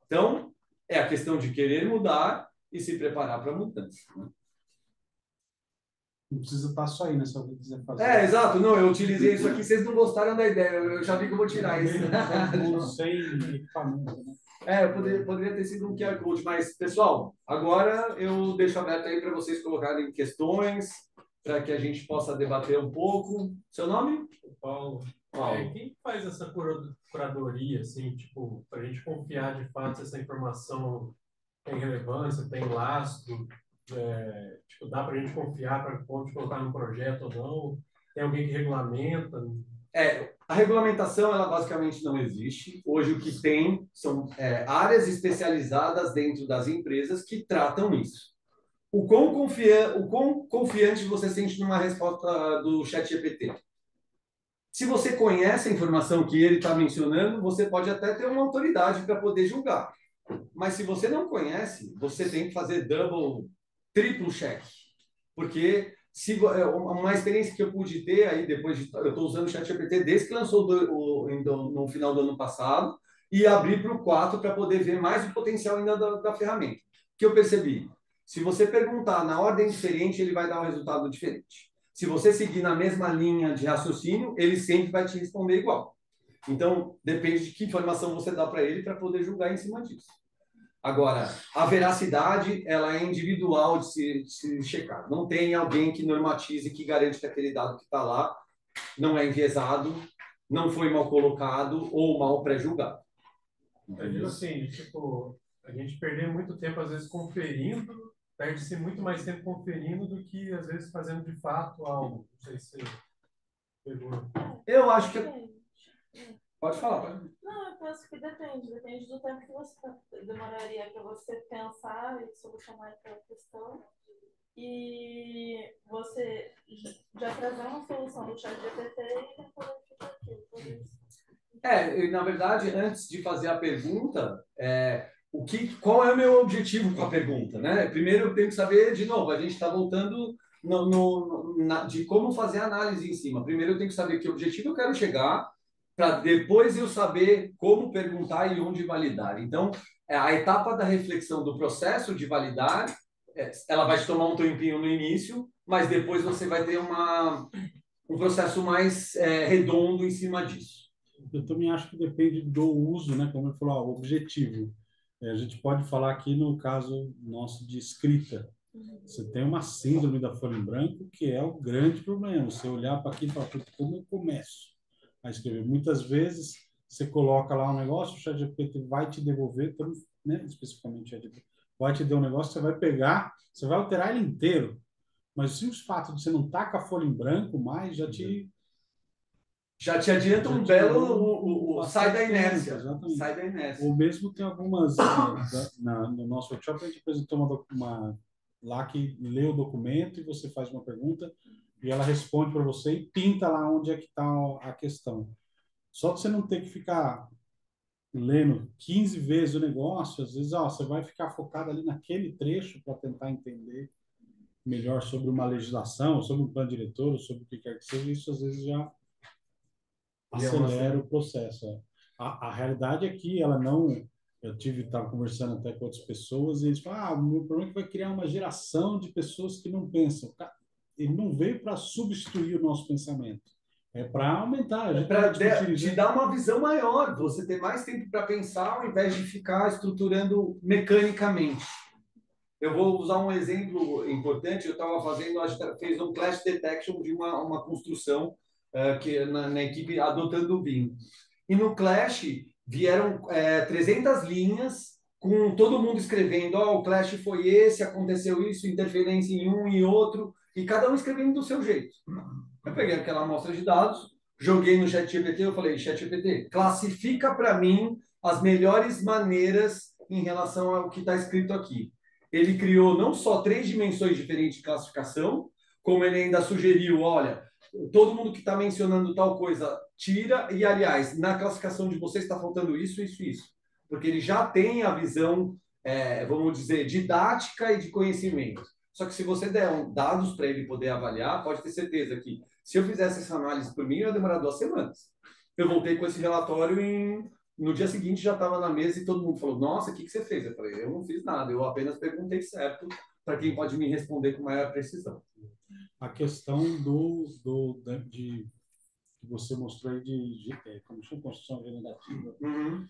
Então, é a questão de querer mudar e se preparar para a mudança. Né? Não precisa estar só aí, né? Se alguém quiser fazer. Exato. Não, eu utilizei isso aqui, vocês não gostaram da ideia. Eu já vi que eu vou tirar isso. Sem equipamento, né? Poderia ter sido um QR Code, mas, pessoal, agora eu deixo aberto aí para vocês colocarem questões, para que a gente possa debater um pouco. Seu nome? Paulo. Quem faz essa curadoria, assim, tipo, para a gente confiar de fato se essa informação tem relevância, tem lastro, tipo, dá para a gente confiar para onde colocar no projeto ou não? Tem alguém que regulamenta? A regulamentação, ela basicamente não existe. Hoje o que tem são áreas especializadas dentro das empresas que tratam isso. O quão confiante você sente numa resposta do ChatGPT? Se você conhece a informação que ele está mencionando, você pode até ter uma autoridade para poder julgar. Mas se você não conhece, você tem que fazer double, triplo check. Porque uma experiência que eu pude ter aí depois de eu estou usando o ChatGPT desde que lançou no final do ano passado e abri para o 4 para poder ver mais o potencial ainda da ferramenta. O que eu percebi? Se você perguntar na ordem diferente, ele vai dar um resultado diferente. Se você seguir na mesma linha de raciocínio, ele sempre vai te responder igual. Então, depende de que informação você dá para ele para poder julgar em cima disso. Agora, a veracidade, ela é individual de se checar. Não tem alguém que normatize, que garante que aquele dado que está lá não é enviesado, não foi mal colocado ou mal pré-julgado. Eu digo assim, tipo, a gente perder muito tempo, às vezes, conferindo, perde-se muito mais tempo conferindo do que, às vezes, fazendo de fato algo. Não sei se pegou. Eu acho que... Pode falar, pode. Não, eu penso que depende do tempo que você demoraria para você pensar e solucionar aquela questão. E você já trazer uma solução do ChatGPT e depois fica aquilo, por isso. Na verdade, antes de fazer a pergunta, qual é o meu objetivo com a pergunta, né? Primeiro eu tenho que saber, de novo, a gente está voltando de como fazer a análise em cima. Primeiro eu tenho que saber que objetivo eu quero chegar, para depois eu saber como perguntar e onde validar. Então, a etapa da reflexão do processo de validar, ela vai te tomar um tempinho no início, mas depois você vai ter um processo mais redondo em cima disso. Eu também acho que depende do uso, né? Como eu falou, o objetivo. A gente pode falar aqui no caso nosso de escrita. Você tem uma síndrome da folha em branco, que é o grande problema. Você olhar para aquilo e falar, como eu começo a escrever? Muitas vezes você coloca lá um negócio, o ChatGPT vai te devolver, né? Especificamente o ChatGPT, vai te dar um negócio, você vai pegar, você vai alterar ele inteiro. Mas o simples fato de você não estar com a folha em branco mais já te adianta um belo sai da inércia. Sai da inércia. Ou mesmo tem algumas no nosso workshop a gente apresentou uma lá que lê o documento e você faz uma pergunta e ela responde para você e pinta lá onde é que está a questão. Só que você não tem que ficar lendo 15 vezes o negócio, às vezes você vai ficar focado ali naquele trecho para tentar entender melhor sobre uma legislação, sobre um plano diretor, ou sobre o que quer que seja, isso às vezes já acelera o processo. A realidade é que ela não... estava conversando até com outras pessoas e eles falam, o meu problema é que vai criar uma geração de pessoas que não pensam. Ele não veio para substituir o nosso pensamento. É para aumentar. É para te dar uma visão maior, você ter mais tempo para pensar ao invés de ficar estruturando mecanicamente. Eu vou usar um exemplo importante. Eu estava fazendo, a gente fez um clash detection de uma construção que na equipe adotando o BIM. E no Clash vieram 300 linhas com todo mundo escrevendo, o Clash foi esse, aconteceu isso, interferência em um e outro, e cada um escrevendo do seu jeito. Eu peguei aquela amostra de dados, joguei no ChatGPT, eu falei, ChatGPT, classifica para mim as melhores maneiras em relação ao que está escrito aqui. Ele criou não só 3 dimensões diferentes de classificação, como ele ainda sugeriu, olha, todo mundo que está mencionando tal coisa, tira, e aliás, na classificação de vocês está faltando isso, isso, isso. Porque ele já tem a visão, vamos dizer, didática e de conhecimento. Só que se você der dados para ele poder avaliar, pode ter certeza que se eu fizesse essa análise por mim, ia demorar 2 semanas. Eu voltei com esse relatório no dia seguinte já estava na mesa e todo mundo falou, nossa, o que você fez? Eu falei, eu não fiz nada, eu apenas perguntei certo para quem pode me responder com maior precisão. A questão que você mostrou aí como chama, construção generativa. Uhum.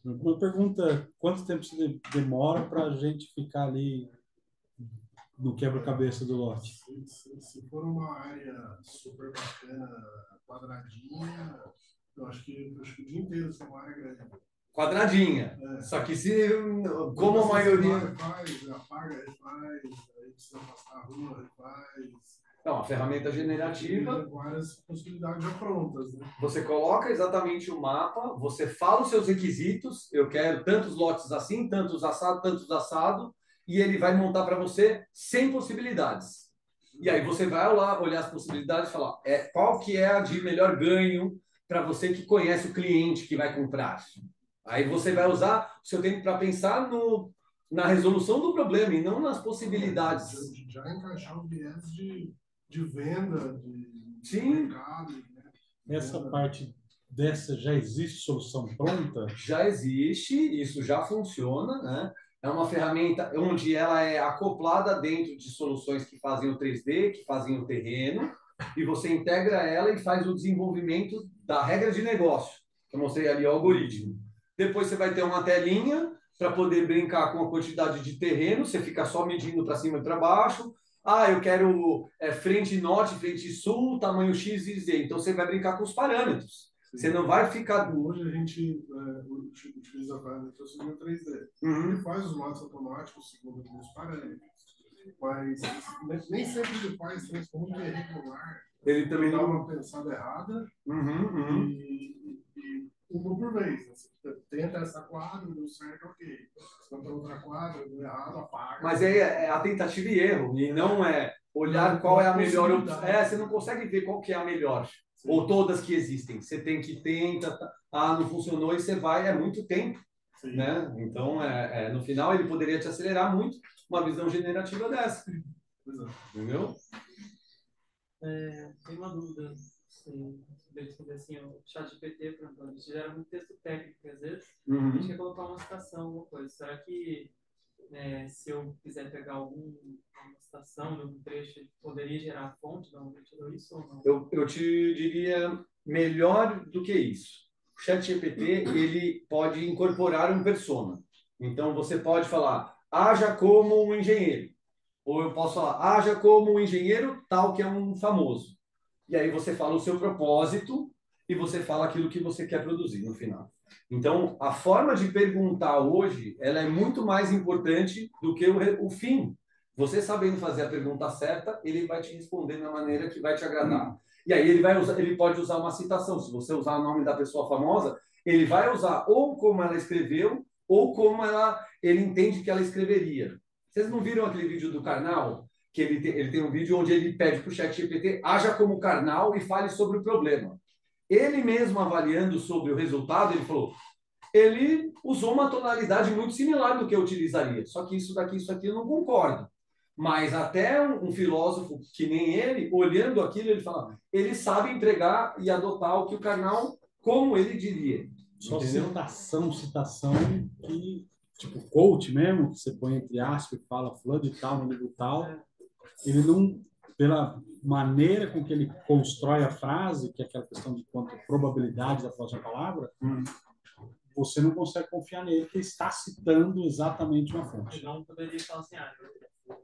Uma pergunta, quanto tempo se demora para a gente ficar ali no quebra-cabeça do lote? Se for uma área super bacana, quadradinha, eu acho que o dia inteiro se é uma área grande. Quadradinha. Só que como a maioria... Refaz, apaga, refaz, aí precisa passar a rua, refaz. Então, a ferramenta generativa... Tem várias possibilidades já prontas, né? Você coloca exatamente o mapa, você fala os seus requisitos, eu quero tantos lotes assim, tantos assado, e ele vai montar para você 100 possibilidades. E aí você vai lá olhar as possibilidades e falar qual que é a de melhor ganho para você que conhece o cliente que vai comprar. Aí você vai usar o seu tempo para pensar na resolução do problema e não nas possibilidades. Já encaixar o viés de venda, de mercado. Né? Essa parte dessa já existe solução pronta? Já existe, isso já funciona, né? É uma ferramenta onde ela é acoplada dentro de soluções que fazem o 3D, que fazem o terreno, e você integra ela e faz o desenvolvimento da regra de negócio. Eu mostrei ali o algoritmo. Depois você vai ter uma telinha para poder brincar com a quantidade de terreno, você fica só medindo para cima e para baixo. Eu quero frente norte, frente sul, tamanho X e Z. Então você vai brincar com os parâmetros. Sim. Você não vai ficar... Hoje a gente utiliza a ferramenta no 3D. Uhum. Ele faz os lotes automáticos segundo os parâmetros. Mas nem sempre ele faz transforma em irregular. Ele também dá uma pensada errada. E uma por vez. Você tenta essa quadra, deu certo, ok. Se não tem outra quadra, deu errado, apaga. Mas é a tentativa e erro. E não é olhar qual é a melhor opção. Você não consegue ver qual que é a melhor. Sim. Ou todas que existem. Você tem que tentar, não funcionou e você vai, é muito tempo. Sim. Né? Então, no final, ele poderia te acelerar muito uma visão generativa dessa. Exato. Entendeu? Tem uma dúvida, assim, o ChatGPT, por exemplo, a gente gera muito texto técnico, às vezes, a gente quer colocar uma citação, alguma coisa. Será que se eu quiser pegar alguma citação de um trecho, poderia gerar a fonte de onde ele tirou isso ou não? Eu te diria melhor do que isso. O ChatGPT, ele pode incorporar um persona. Então, você pode falar, haja como um engenheiro. Ou eu posso falar, haja como um engenheiro tal que é um famoso. E aí você fala o seu propósito e você fala aquilo que você quer produzir no final. Então, a forma de perguntar hoje, ela é muito mais importante do que o fim. Você sabendo fazer a pergunta certa, ele vai te responder da maneira que vai te agradar. E aí ele pode usar uma citação. Se você usar o nome da pessoa famosa, ele vai usar ou como ela escreveu, ou como ele entende que ela escreveria. Vocês não viram aquele vídeo do Karnal? Que ele tem um vídeo onde ele pede para o ChatGPT, haja como Karnal e fale sobre o problema. Ele mesmo avaliando sobre o resultado, ele falou, ele usou uma tonalidade muito similar do que eu utilizaria. Só que isso aqui eu não concordo. Mas até um filósofo que nem ele, olhando aquilo, ele fala, ele sabe entregar e adotar o que o Karnal, como ele diria. Só citação que, tipo, coach mesmo, que você põe entre aspas e fala fulano de tal, no livro tal, ele não, pela maneira com que ele constrói a frase, que é aquela questão de quanto probabilidade da próxima palavra, você não consegue confiar nele, que ele está citando exatamente uma fonte. Não poderia falar assim,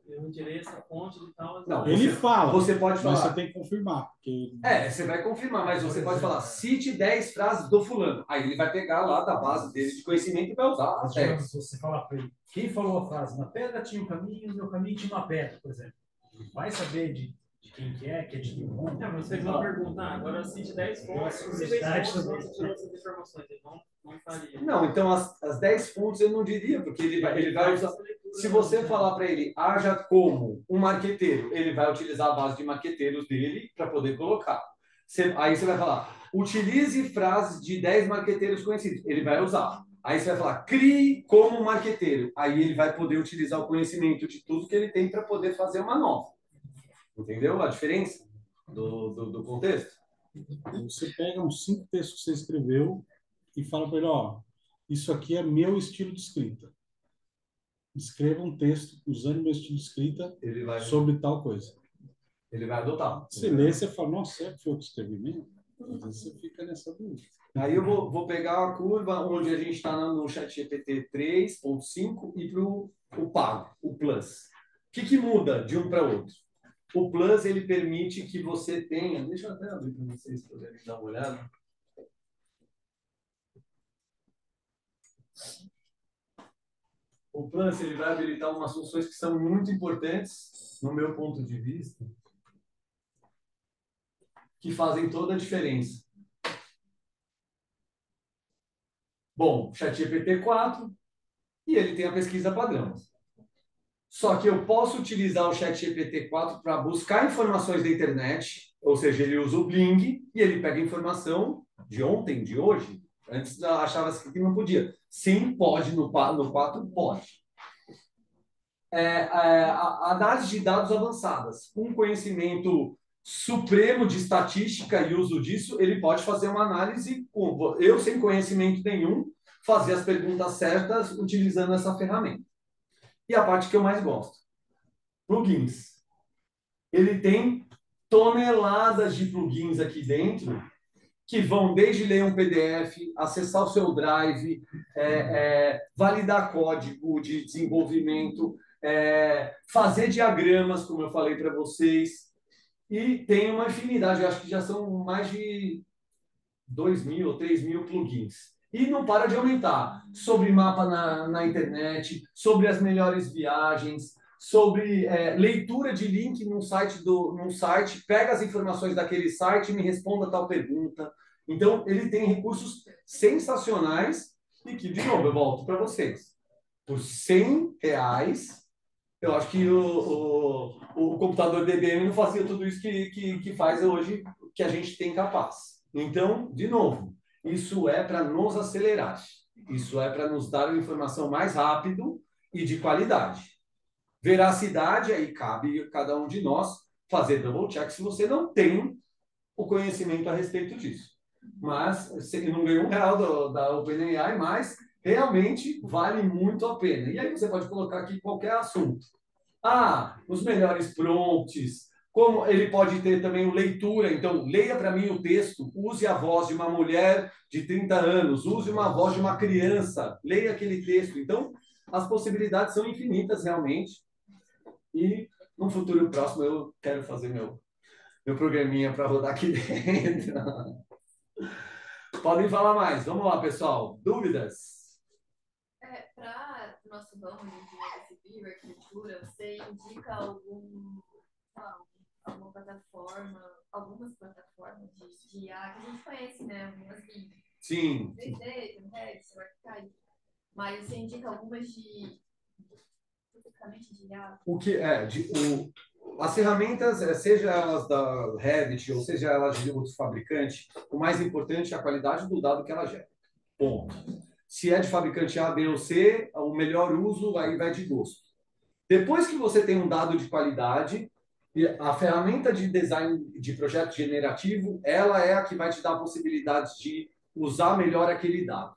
eu tirei essa fonte de tal. Não, Ele fala. Você pode falar. Mas você tem que confirmar. Porque... Você vai confirmar, mas você pode falar, cite 10 frases do fulano. Aí ele vai pegar lá da base dele de conhecimento e vai usar as 10. Se você falar para ele, quem falou a frase, na pedra tinha um caminho, no meu caminho tinha uma pedra, por exemplo. Ele vai saber de quem que é de que bom. Você fez uma pergunta, agora cite 10 fontes, possíveis fontes você tirou essas informações. Ele não faria. Não, então as 10 fontes eu não diria, porque ele vai usar. Se você falar para ele, haja como um marqueteiro, ele vai utilizar a base de marqueteiros dele para poder colocar. Aí você vai falar, utilize frases de 10 marqueteiros conhecidos. Ele vai usar. Aí você vai falar, crie como marqueteiro. Aí ele vai poder utilizar o conhecimento de tudo que ele tem para poder fazer uma nova. Entendeu a diferença do contexto? Você pega uns 5 textos que você escreveu e fala para ele, ó, isso aqui é meu estilo de escrita. Escreva um texto usando meu estilo de escrita sobre tal coisa. Ele vai adotar. Você lê, você fala, nossa, é que eu escrevi mesmo? Às vezes você fica nessa dúvida. Aí eu vou pegar a curva onde a gente está no ChatGPT 3.5 e para o pago, o Plus. O que muda de um para outro? O Plus, ele permite que você tenha... Deixa eu até abrir para vocês poderem dar uma olhada. O Plus, ele vai habilitar umas funções que são muito importantes, no meu ponto de vista, que fazem toda a diferença. Bom, ChatGPT 4, e ele tem a pesquisa padrão. Só que eu posso utilizar o ChatGPT 4 para buscar informações da internet, ou seja, ele usa o Bling e ele pega informação de ontem, de hoje. Antes achava que não podia. Sim, pode, no 4 pode. A análise de dados avançadas, um conhecimento supremo de estatística e uso disso, ele pode fazer uma análise, eu sem conhecimento nenhum, fazer as perguntas certas utilizando essa ferramenta. E a parte que eu mais gosto, plugins. Ele tem toneladas de plugins aqui dentro, que vão desde ler um PDF, acessar o seu Drive, validar código de desenvolvimento, fazer diagramas, como eu falei para vocês, e tem uma infinidade, eu acho que já são mais de 2.000 ou 3.000 plugins. E não para de aumentar, sobre mapa na internet, sobre as melhores viagens, sobre leitura de link num site, pega as informações daquele site e me responda tal pergunta. Então, ele tem recursos sensacionais e que, de novo, eu volto para vocês. Por R$100, eu acho que o computador DBM não fazia tudo isso que faz hoje, que a gente tem capaz. Então, de novo, isso é para nos acelerar. Isso é para nos dar uma informação mais rápido e de qualidade. Veracidade, aí cabe cada um de nós fazer double check se você não tem o conhecimento a respeito disso. Mas você não ganhou R$1 da OpenAI, mas realmente vale muito a pena. E aí você pode colocar aqui qualquer assunto. Os melhores prompts, como ele pode ter também leitura, então leia para mim o texto, use a voz de uma mulher de 30 anos, use uma voz de uma criança, leia aquele texto. Então, as possibilidades são infinitas realmente. E no futuro próximo eu quero fazer meu programinha para rodar aqui dentro. Podem falar mais. Vamos lá, pessoal. Dúvidas? Para o nosso ramo de engenharia civil, arquitetura, você indica alguma plataforma, algumas plataformas de IA que a gente conhece, né? Algumas de Sim. 3D, Text, Archicad, mas você indica algumas especificamente de IA? As ferramentas, seja elas da Revit ou seja elas de outro fabricante, o mais importante é a qualidade do dado que ela gera. Ponto. Se é de fabricante A, B ou C, o melhor uso aí vai de gosto. Depois que você tem um dado de qualidade, a ferramenta de design de projeto generativo, ela é a que vai te dar a possibilidade de usar melhor aquele dado,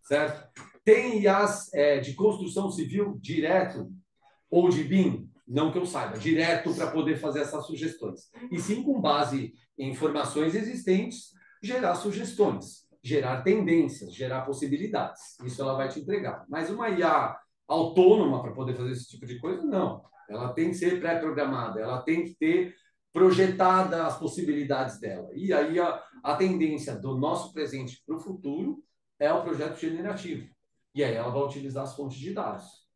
certo? Tem IAs de construção civil direto ou de BIM, não que eu saiba, direto para poder fazer essas sugestões. E sim, com base em informações existentes, gerar sugestões, gerar tendências, gerar possibilidades. Isso ela vai te entregar. Mas uma IA autônoma para poder fazer esse tipo de coisa, não. ela tem que ser pré-programada, ela tem que ter projetada as possibilidades dela. E aí a tendência do nosso presente para o futuro é o projeto generativo. E aí ela vai utilizar as fontes de dados.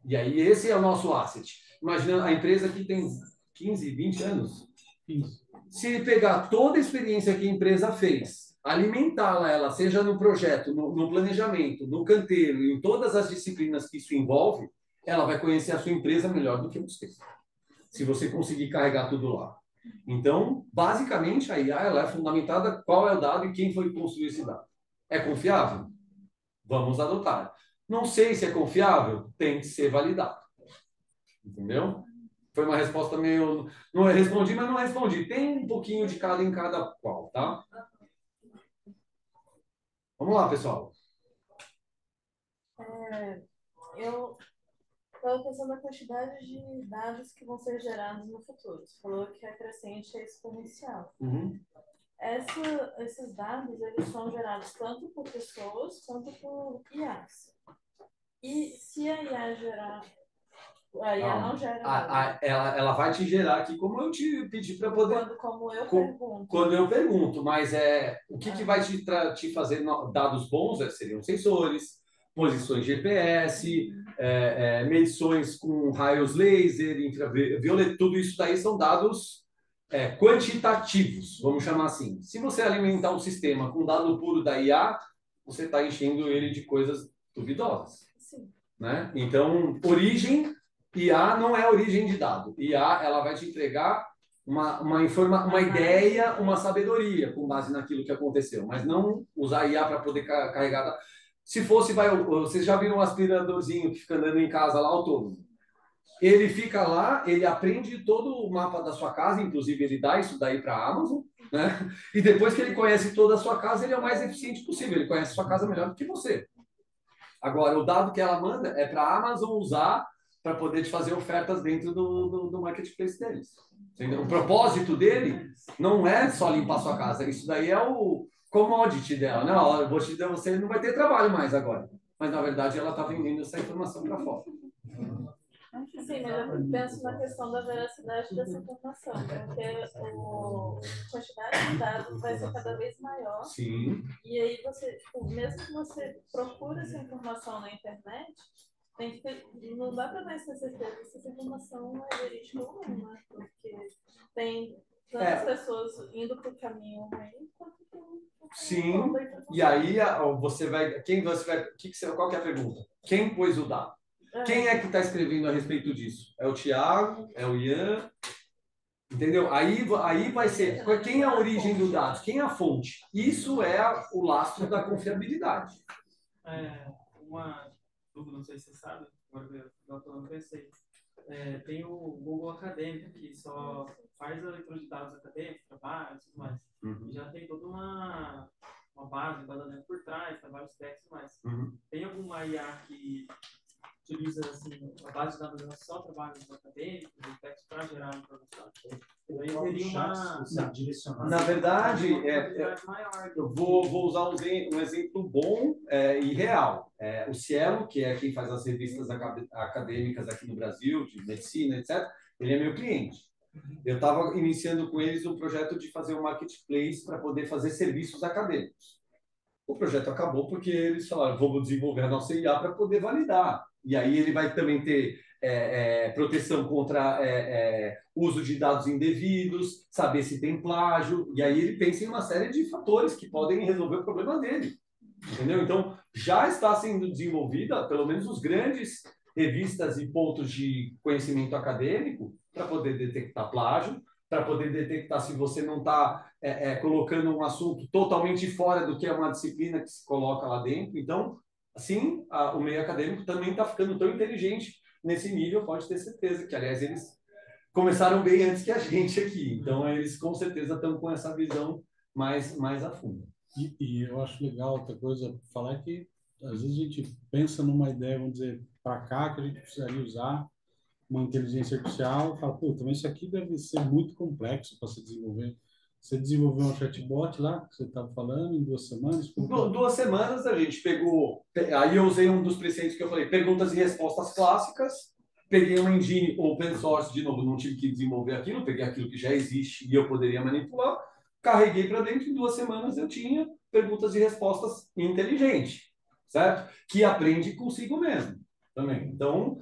E aí esse é o nosso asset. Imagina a empresa que tem 15, 20 anos. 15. Se pegar toda a experiência que a empresa fez, alimentá-la, ela, seja no projeto, no planejamento, no canteiro, em todas as disciplinas que isso envolve, ela vai conhecer a sua empresa melhor do que você. Se você conseguir carregar tudo lá. Então, basicamente, a IA ela é fundamentada qual é o dado e quem foi que construiu esse dado. É confiável? Vamos adotar. Não sei se é confiável? Tem que ser validado. Entendeu? Foi uma resposta meio... Não respondi, mas não respondi. Tem um pouquinho de cada em cada qual, tá? Vamos lá, pessoal. Eu estava pensando na quantidade de dados que vão ser gerados no futuro. Você falou que a crescente é exponencial. Uhum. Esses dados, eles são gerados tanto por pessoas quanto por IAs. E se a IA gerar... A IA não gera... Ela vai te gerar aqui, como eu te pedi para poder... Pergunto. Quando eu pergunto, mas o que vai te fazer dados bons seriam sensores, posições GPS, medições com raios laser, infravioleta, tudo isso daí são dados quantitativos, vamos chamar assim. Se você alimentar um sistema com dado puro da IA, você está enchendo ele de coisas duvidosas. Sim. Né? Então, origem, IA não é origem de dado. IA, ela vai te entregar uma ideia, uma sabedoria com base naquilo que aconteceu, mas não usar IA para poder carregar. Se fosse, vocês já viram um aspiradorzinho que fica andando em casa lá autônomo? Ele fica lá, ele aprende todo o mapa da sua casa, inclusive ele dá isso daí para a Amazon, né? E depois que ele conhece toda a sua casa, ele é o mais eficiente possível, ele conhece a sua casa melhor do que você. Agora, o dado que ela manda é para a Amazon usar para poder te fazer ofertas dentro do marketplace deles. Entendeu? O propósito dele não é só limpar sua casa, isso daí é o commodity dela. Não, você não vai ter trabalho mais agora. Mas, na verdade, ela está vendendo essa informação para fora. Sim, mas eu penso na questão da veracidade dessa informação, porque a quantidade de dados vai ser cada vez maior. Sim. E aí mesmo que você procure essa informação na internet, não dá para mais ter certeza se essa informação é verídica ou não, né? Porque tem tantas pessoas indo para o caminho ruim quanto sim. E aí você vai. Qual que é a pergunta? Quem pôs o dado? Quem é que está escrevendo a respeito disso? É o Thiago? É o Ian? Entendeu? Aí vai ser... Quem é a origem do dado? Quem é a fonte? Isso é o lastro da confiabilidade. Uma dúvida, não sei se você sabe, agora eu não pensei. Tem o Google Acadêmico, que só faz a leitura de dados acadêmicos, trabalhos e tudo mais. Uhum. Já tem toda uma base de embasamento por trás, trabalhos técnicos e mais. Uhum. Tem alguma IA que utiliza assim, a base de dados só trabalhos acadêmicos e textos para gerar informação? Na verdade, eu vou usar um exemplo bom e real. O Cielo, que é quem faz as revistas acadêmicas aqui no Brasil, de medicina, etc., ele é meu cliente. Eu estava iniciando com eles um projeto de fazer um marketplace para poder fazer serviços acadêmicos. O projeto acabou porque eles falaram, vamos desenvolver a nossa IA para poder validar. E aí ele vai também ter proteção contra uso de dados indevidos, saber se tem plágio, e aí ele pensa em uma série de fatores que podem resolver o problema dele. Entendeu? Então, já está sendo desenvolvida, pelo menos os grandes revistas e pontos de conhecimento acadêmico, para poder detectar plágio, para poder detectar se você não está colocando um assunto totalmente fora do que é uma disciplina que se coloca lá dentro. Então, assim, o meio acadêmico também está ficando tão inteligente nesse nível, pode ter certeza, que, aliás, eles começaram bem antes que a gente aqui. Então, eles, com certeza, estão com essa visão mais a fundo. E eu acho legal outra coisa falar que, às vezes, a gente pensa numa ideia, vamos dizer, para cá, que a gente precisaria usar uma inteligência artificial, e fala, puta, mas isso aqui deve ser muito complexo para se desenvolver. Você desenvolveu um chatbot lá, que você estava falando, em 2 semanas? Em 2 semanas a gente pegou... Aí eu usei um dos preceitos que eu falei, perguntas e respostas clássicas, peguei uma engine open source, de novo, não tive que desenvolver aquilo, peguei aquilo que já existe e eu poderia manipular, carreguei para dentro, em 2 semanas eu tinha perguntas e respostas inteligentes, certo? Que aprende consigo mesmo também. Então,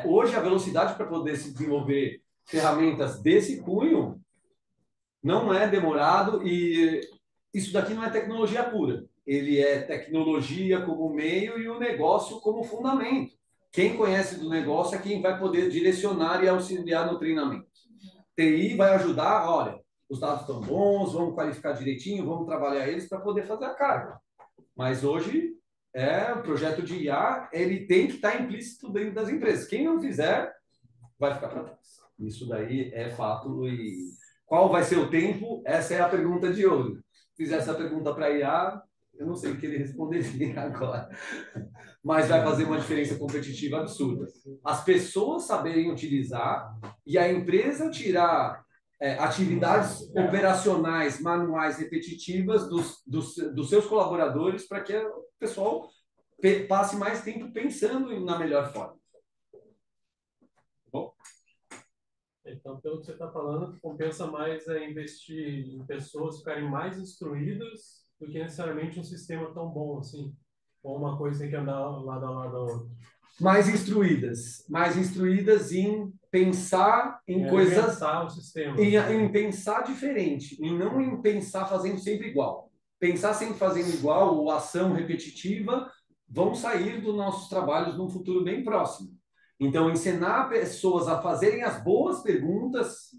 hoje a velocidade para poder se desenvolver ferramentas desse cunho não é demorado e isso daqui não é tecnologia pura. Ele é tecnologia como meio e o negócio como fundamento. Quem conhece do negócio é quem vai poder direcionar e auxiliar no treinamento. TI vai ajudar, olha, os dados estão bons, vamos qualificar direitinho, vamos trabalhar eles para poder fazer a carga. Mas hoje, o projeto de IA, ele tem que estar implícito dentro das empresas. Quem não fizer, vai ficar para trás. Isso daí é fato. E qual vai ser o tempo? Essa é a pergunta de ouro. Se fizer essa pergunta para a IA, eu não sei o que ele responderia agora. Mas vai fazer uma diferença competitiva absurda. As pessoas saberem utilizar e a empresa tirar atividades operacionais, manuais, repetitivas dos seus colaboradores para que o pessoal passe mais tempo pensando na melhor forma. Bom? Então, pelo que você está falando, compensa mais investir em pessoas ficarem mais instruídas do que necessariamente um sistema tão bom assim. Ou uma coisa tem que andar lado a lado. Mais instruídas em pensar em coisas, o sistema, em pensar diferente, em não em pensar fazendo sempre igual. Pensar sempre fazendo igual ou ação repetitiva vão sair dos nossos trabalhos num futuro bem próximo. Então, ensinar pessoas a fazerem as boas perguntas,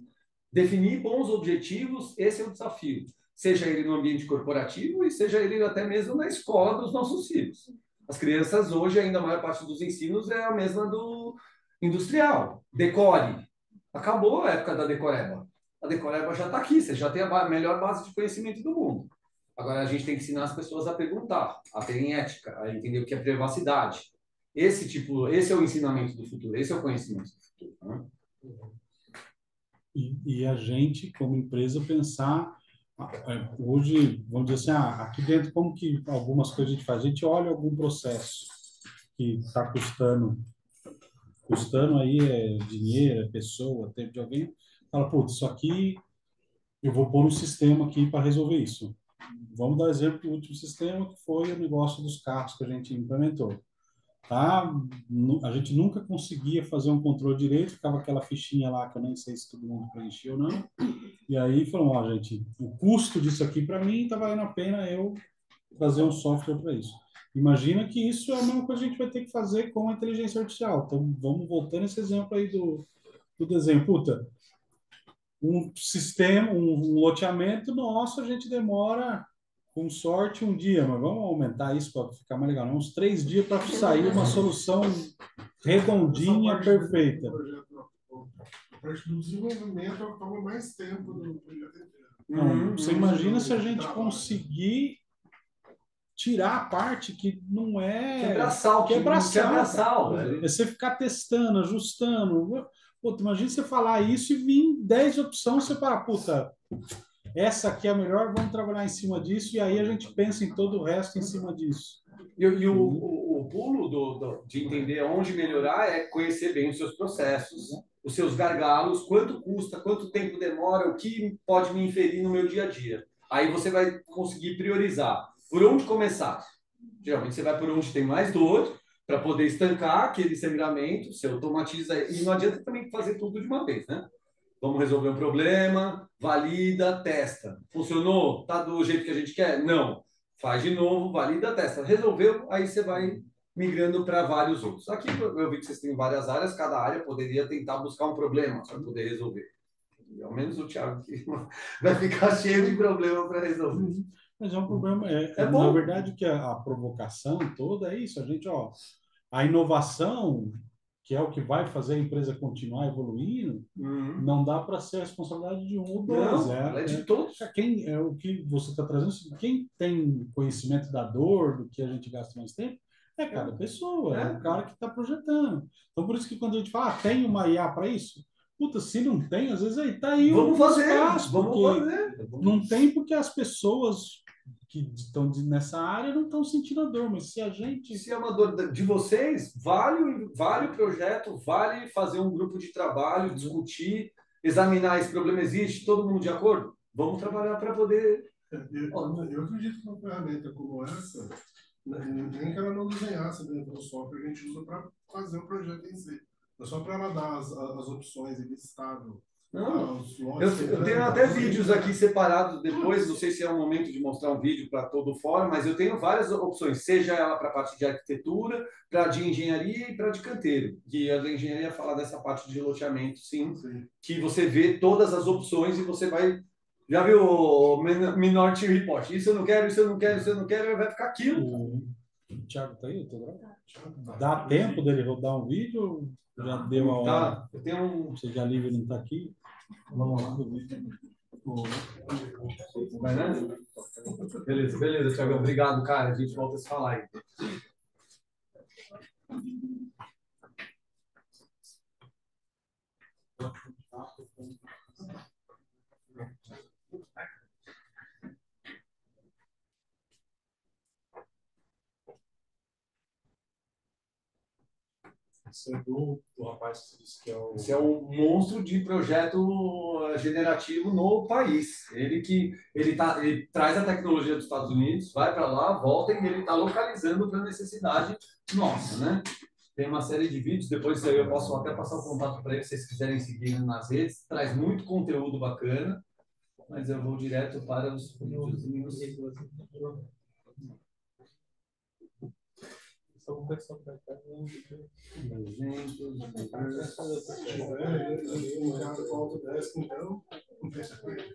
definir bons objetivos, esse é o desafio. Seja ele no ambiente corporativo e seja ele até mesmo na escola dos nossos filhos. As crianças hoje, ainda a maior parte dos ensinos é a mesma do industrial. Decore. Acabou a época da decoreba. A decoreba já está aqui, você já tem a melhor base de conhecimento do mundo. Agora a gente tem que ensinar as pessoas a perguntar, a terem ética, a entender o que é privacidade. Esse é o ensinamento do futuro, esse é o conhecimento do futuro. Né? E a gente, como empresa, pensar hoje, vamos dizer assim, aqui dentro, como que algumas coisas a gente faz? A gente olha algum processo que está custando aí dinheiro, pessoa, tempo de alguém, fala, putz, isso aqui eu vou pôr um sistema aqui para resolver isso. Vamos dar exemplo do último sistema, que foi o negócio dos carros que a gente implementou. Tá? A gente nunca conseguia fazer um controle direito, ficava aquela fichinha lá que eu nem sei se todo mundo preencheu ou não. E aí falou, ó, gente, o custo disso aqui para mim está valendo a pena eu trazer um software para isso. Imagina que isso é a mesma coisa que a gente vai ter que fazer com a inteligência artificial. Então, vamos voltando esse exemplo aí do desenho. Puta, um sistema, um loteamento nosso, a gente demora, com sorte, um dia, mas vamos aumentar isso para ficar mais legal. Uns 3 dias para sair uma solução redondinha, perfeita. A parte do desenvolvimento toma mais tempo do projeto inteiro. Não, você imagina se a gente conseguir tirar a parte que não é... Quebra-sal. É você ficar testando, ajustando. Pô, imagina você falar isso e vir 10 opções, você fala, puta, essa aqui é a melhor, vamos trabalhar em cima disso, e aí a gente pensa em todo o resto em cima disso. E o pulo de entender onde melhorar é conhecer bem os seus processos, os seus gargalos, quanto custa, quanto tempo demora, o que pode me inferir no meu dia a dia. Aí você vai conseguir priorizar. Por onde começar? Geralmente você vai por onde tem mais dor, para poder estancar aquele sangramento, você automatiza. E não adianta também fazer tudo de uma vez, né? Vamos resolver um problema, valida, testa. Funcionou? Tá do jeito que a gente quer? Não. Faz de novo, valida, testa. Resolveu, aí você vai migrando para vários outros. Aqui eu vi que vocês têm várias áreas, cada área poderia tentar buscar um problema para poder resolver. E ao menos o Thiago que vai ficar cheio de problema para resolver. Mas é um problema, bom. Na verdade, que a provocação toda é isso. A gente, a inovação, que é o que vai fazer a empresa continuar evoluindo, não dá para ser a responsabilidade de um ou dois. Não, é de todos. Quem é o que você está trazendo? Quem tem conhecimento da dor, do que a gente gasta mais tempo, é cada pessoa, é o cara que está projetando. Então, por isso que quando a gente fala, tem uma IA para isso? Puta, se não tem, às vezes aí tá aí vamos fazer, espaço, vamos fazer. Não tem porque as pessoas que estão nessa área não estão sentindo a dor, mas se a gente... Se é uma dor de vocês, vale o projeto, vale fazer um grupo de trabalho, discutir, examinar esse problema existe, todo mundo de acordo? Vamos trabalhar para poder... Eu acredito que uma ferramenta como essa, nem que ela não desenhasse dentro do software, a gente usa para fazer o projeto em si. É só para ela dar as opções e listado. Não, eu tenho até vídeos aqui separados depois, não sei se é o momento de mostrar um vídeo para todo o fórum, mas eu tenho várias opções, seja ela para a parte de arquitetura, para de engenharia e para de canteiro. E a da engenharia fala dessa parte de loteamento, sim, que você vê todas as opções e você vai... Já viu o Minority Report? Isso eu não quero, isso eu não quero, isso eu não quero, vai ficar aquilo. O Thiago tá aí? Dá tempo dele rodar um vídeo? Já deu a hora? Tá, eu tenho um... Você já livre não está aqui? Vamos lá. Vai, né? Beleza, Thiago. Obrigado, cara. A gente volta a se falar aí. Esse é do rapaz que você disse que é o... Esse é o monstro de projeto generativo no país. Ele traz a tecnologia dos Estados Unidos, vai para lá, volta e ele está localizando para necessidade nossa, né? Tem uma série de vídeos, depois eu posso até passar o contato para eles, se vocês quiserem seguir nas redes. Traz muito conteúdo bacana, mas eu vou direto para os videozinhos. O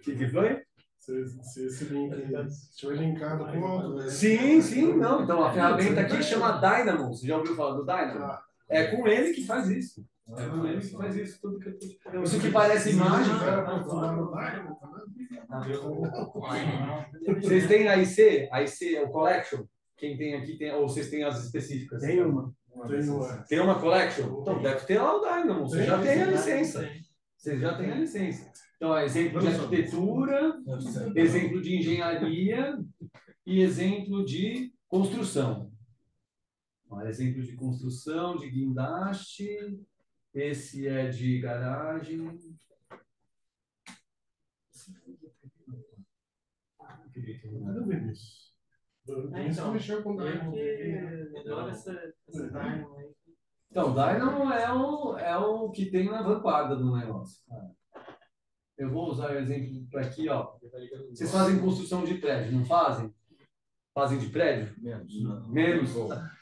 que foi? Se esse link estiver linkado com o Autodesk. Sim, não. Então a ferramenta aqui chama Dynamo. Você já ouviu falar do Dynamo? É com ele que faz isso. É com ele que faz isso. Tudo que eu... Isso que parece imagem. Vocês têm a IC? A IC é o Collection? Quem tem aqui tem, ou vocês têm as específicas? Tem uma. Tem uma Collection? Então deve ter lá o Dynamo. Você já tem a licença. Você já tem a licença. Então, é exemplo de arquitetura, exemplo de engenharia e exemplo de construção. Exemplo de construção, de guindaste. Esse é de garagem. Cadê o Vinícius? Então, mexeu com o Dynamo. Então, Dynamo é o que tem na vanguarda do negócio. Eu vou usar o exemplo para aqui, ó. Vocês fazem construção de prédio, não fazem? Fazem de prédio? Menos.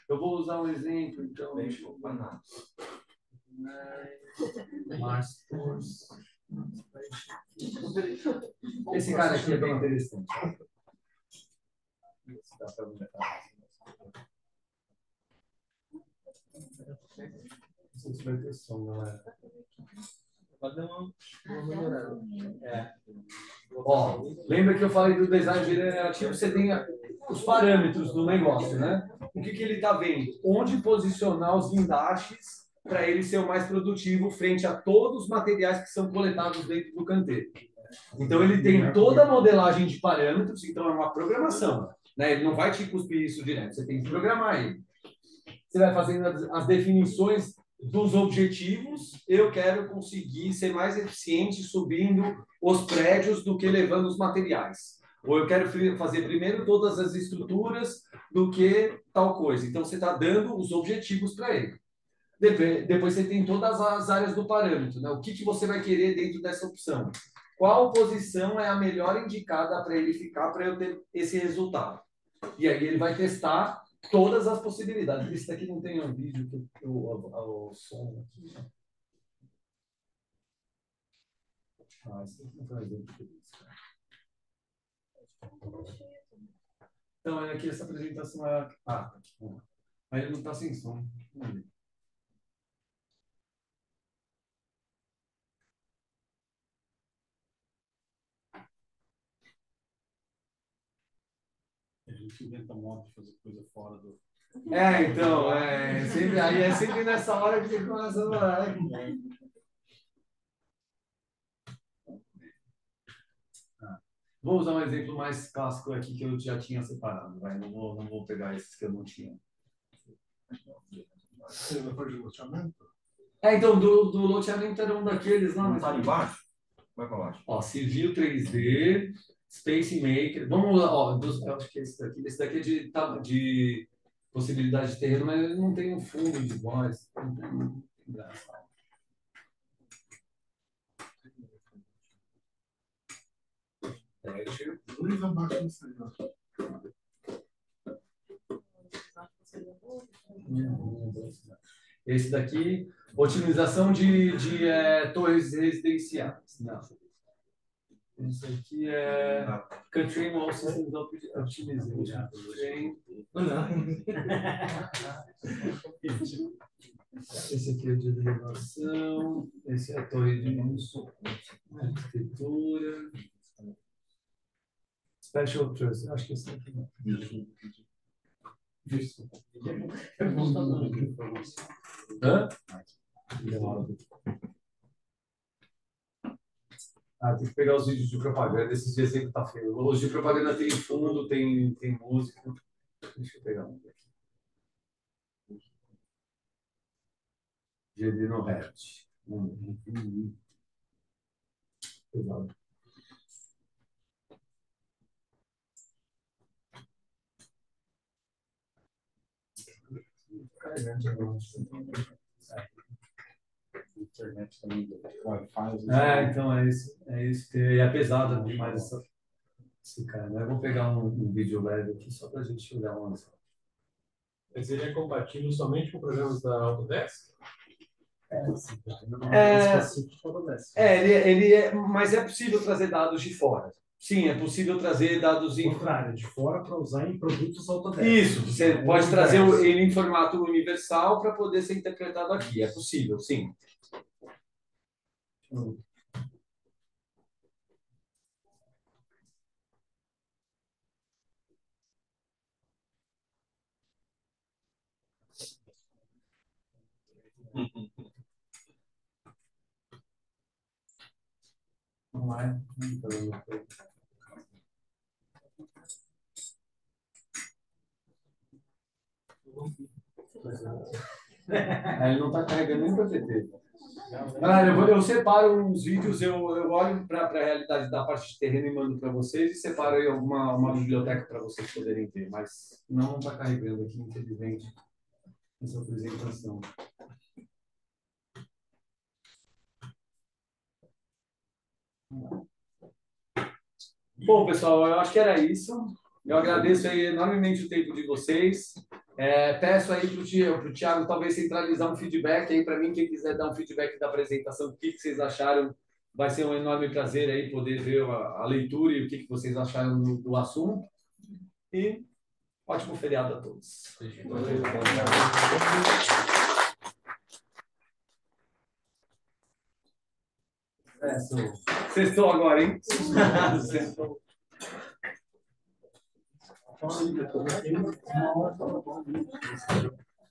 Eu vou usar um exemplo, então. Masters. Esse cara aqui é bem interessante. Não sei se vai ter som, galera. Pode dar uma melhorada. Ó, lembra que eu falei do design generativo? Você tem os parâmetros do negócio, né? O que ele está vendo? Onde posicionar os guindastes para ele ser o mais produtivo frente a todos os materiais que são coletados dentro do canteiro. Então, ele tem toda a modelagem de parâmetros, então é uma programação, né? Ele não vai te cuspir isso direto, você tem que programar ele. Você vai fazendo as definições dos objetivos. Eu quero conseguir ser mais eficiente subindo os prédios do que levando os materiais. Ou eu quero fazer primeiro todas as estruturas do que tal coisa. Então, você está dando os objetivos para ele. Depois você tem todas as áreas do parâmetro, né? O que você vai querer dentro dessa opção? Qual posição é a melhor indicada para ele ficar para eu ter esse resultado? E aí ele vai testar todas as possibilidades. Esse daqui não tem um vídeo, o som aqui. Esse daqui não tem um exemplo disso. Então, aqui essa apresentação é... tá aqui. Aí ele não está sem som. Vamos ver. A gente inventa modo de fazer coisa fora do... Então, aí é sempre nessa hora que você começa a falar. Vou usar um exemplo mais clássico aqui que eu já tinha separado. Vai? Não vou pegar esses que eu não tinha. Você não foi de loteamento? Então, do loteamento era um daqueles lá. Não Mas está embaixo? Vai para baixo. Ó, Civil 3D, Space Maker. Vamos lá, ó, eu acho que é esse daqui. Esse daqui é de possibilidade de terreno, mas ele não tem um fundo de voz. Engraçado. Dois abaixo disso aí, ó. Esse daqui, otimização de torres residenciais. Não. Esse aqui é Country Wall Systems Optimization. Esse aqui é de elevação. Esse é a torre de arquitetura. Special Trust. Acho que esse aqui não. Isso. Hã? Tem que pegar os vídeos de propaganda. Esses dias sempre tá feio. Os de propaganda tem fundo, tem música. Deixa eu pegar um aqui. GD no Revit. Pesado. Internet também, Wi-Fi. Então é isso. É pesado demais esse cara. Né? Eu vou pegar um vídeo leve aqui só para a gente olhar umas. Mas ele é compatível somente com programas da Autodesk? Mas é possível trazer dados de fora. Sim, é possível trazer dados em contrário, de fora para usar em produtos Autodesk. Isso, você pode trazer ele em formato universal para poder ser interpretado aqui. É possível, sim. Não é? Ele não está carregando nem para PT. Eu separo uns vídeos, eu olho para a realidade da parte de terreno e mando para vocês e separo aí uma biblioteca para vocês poderem ver, mas não está carregando aqui, infelizmente, essa apresentação. Bom, pessoal, eu acho que era isso. Eu agradeço aí enormemente o tempo de vocês. Peço aí para o Thiago talvez centralizar um feedback aí para mim, quem quiser dar um feedback da apresentação, o que vocês acharam, vai ser um enorme prazer aí poder ver a leitura e o que vocês acharam do assunto. E ótimo feriado a todos. Sextou agora, hein? Sextou.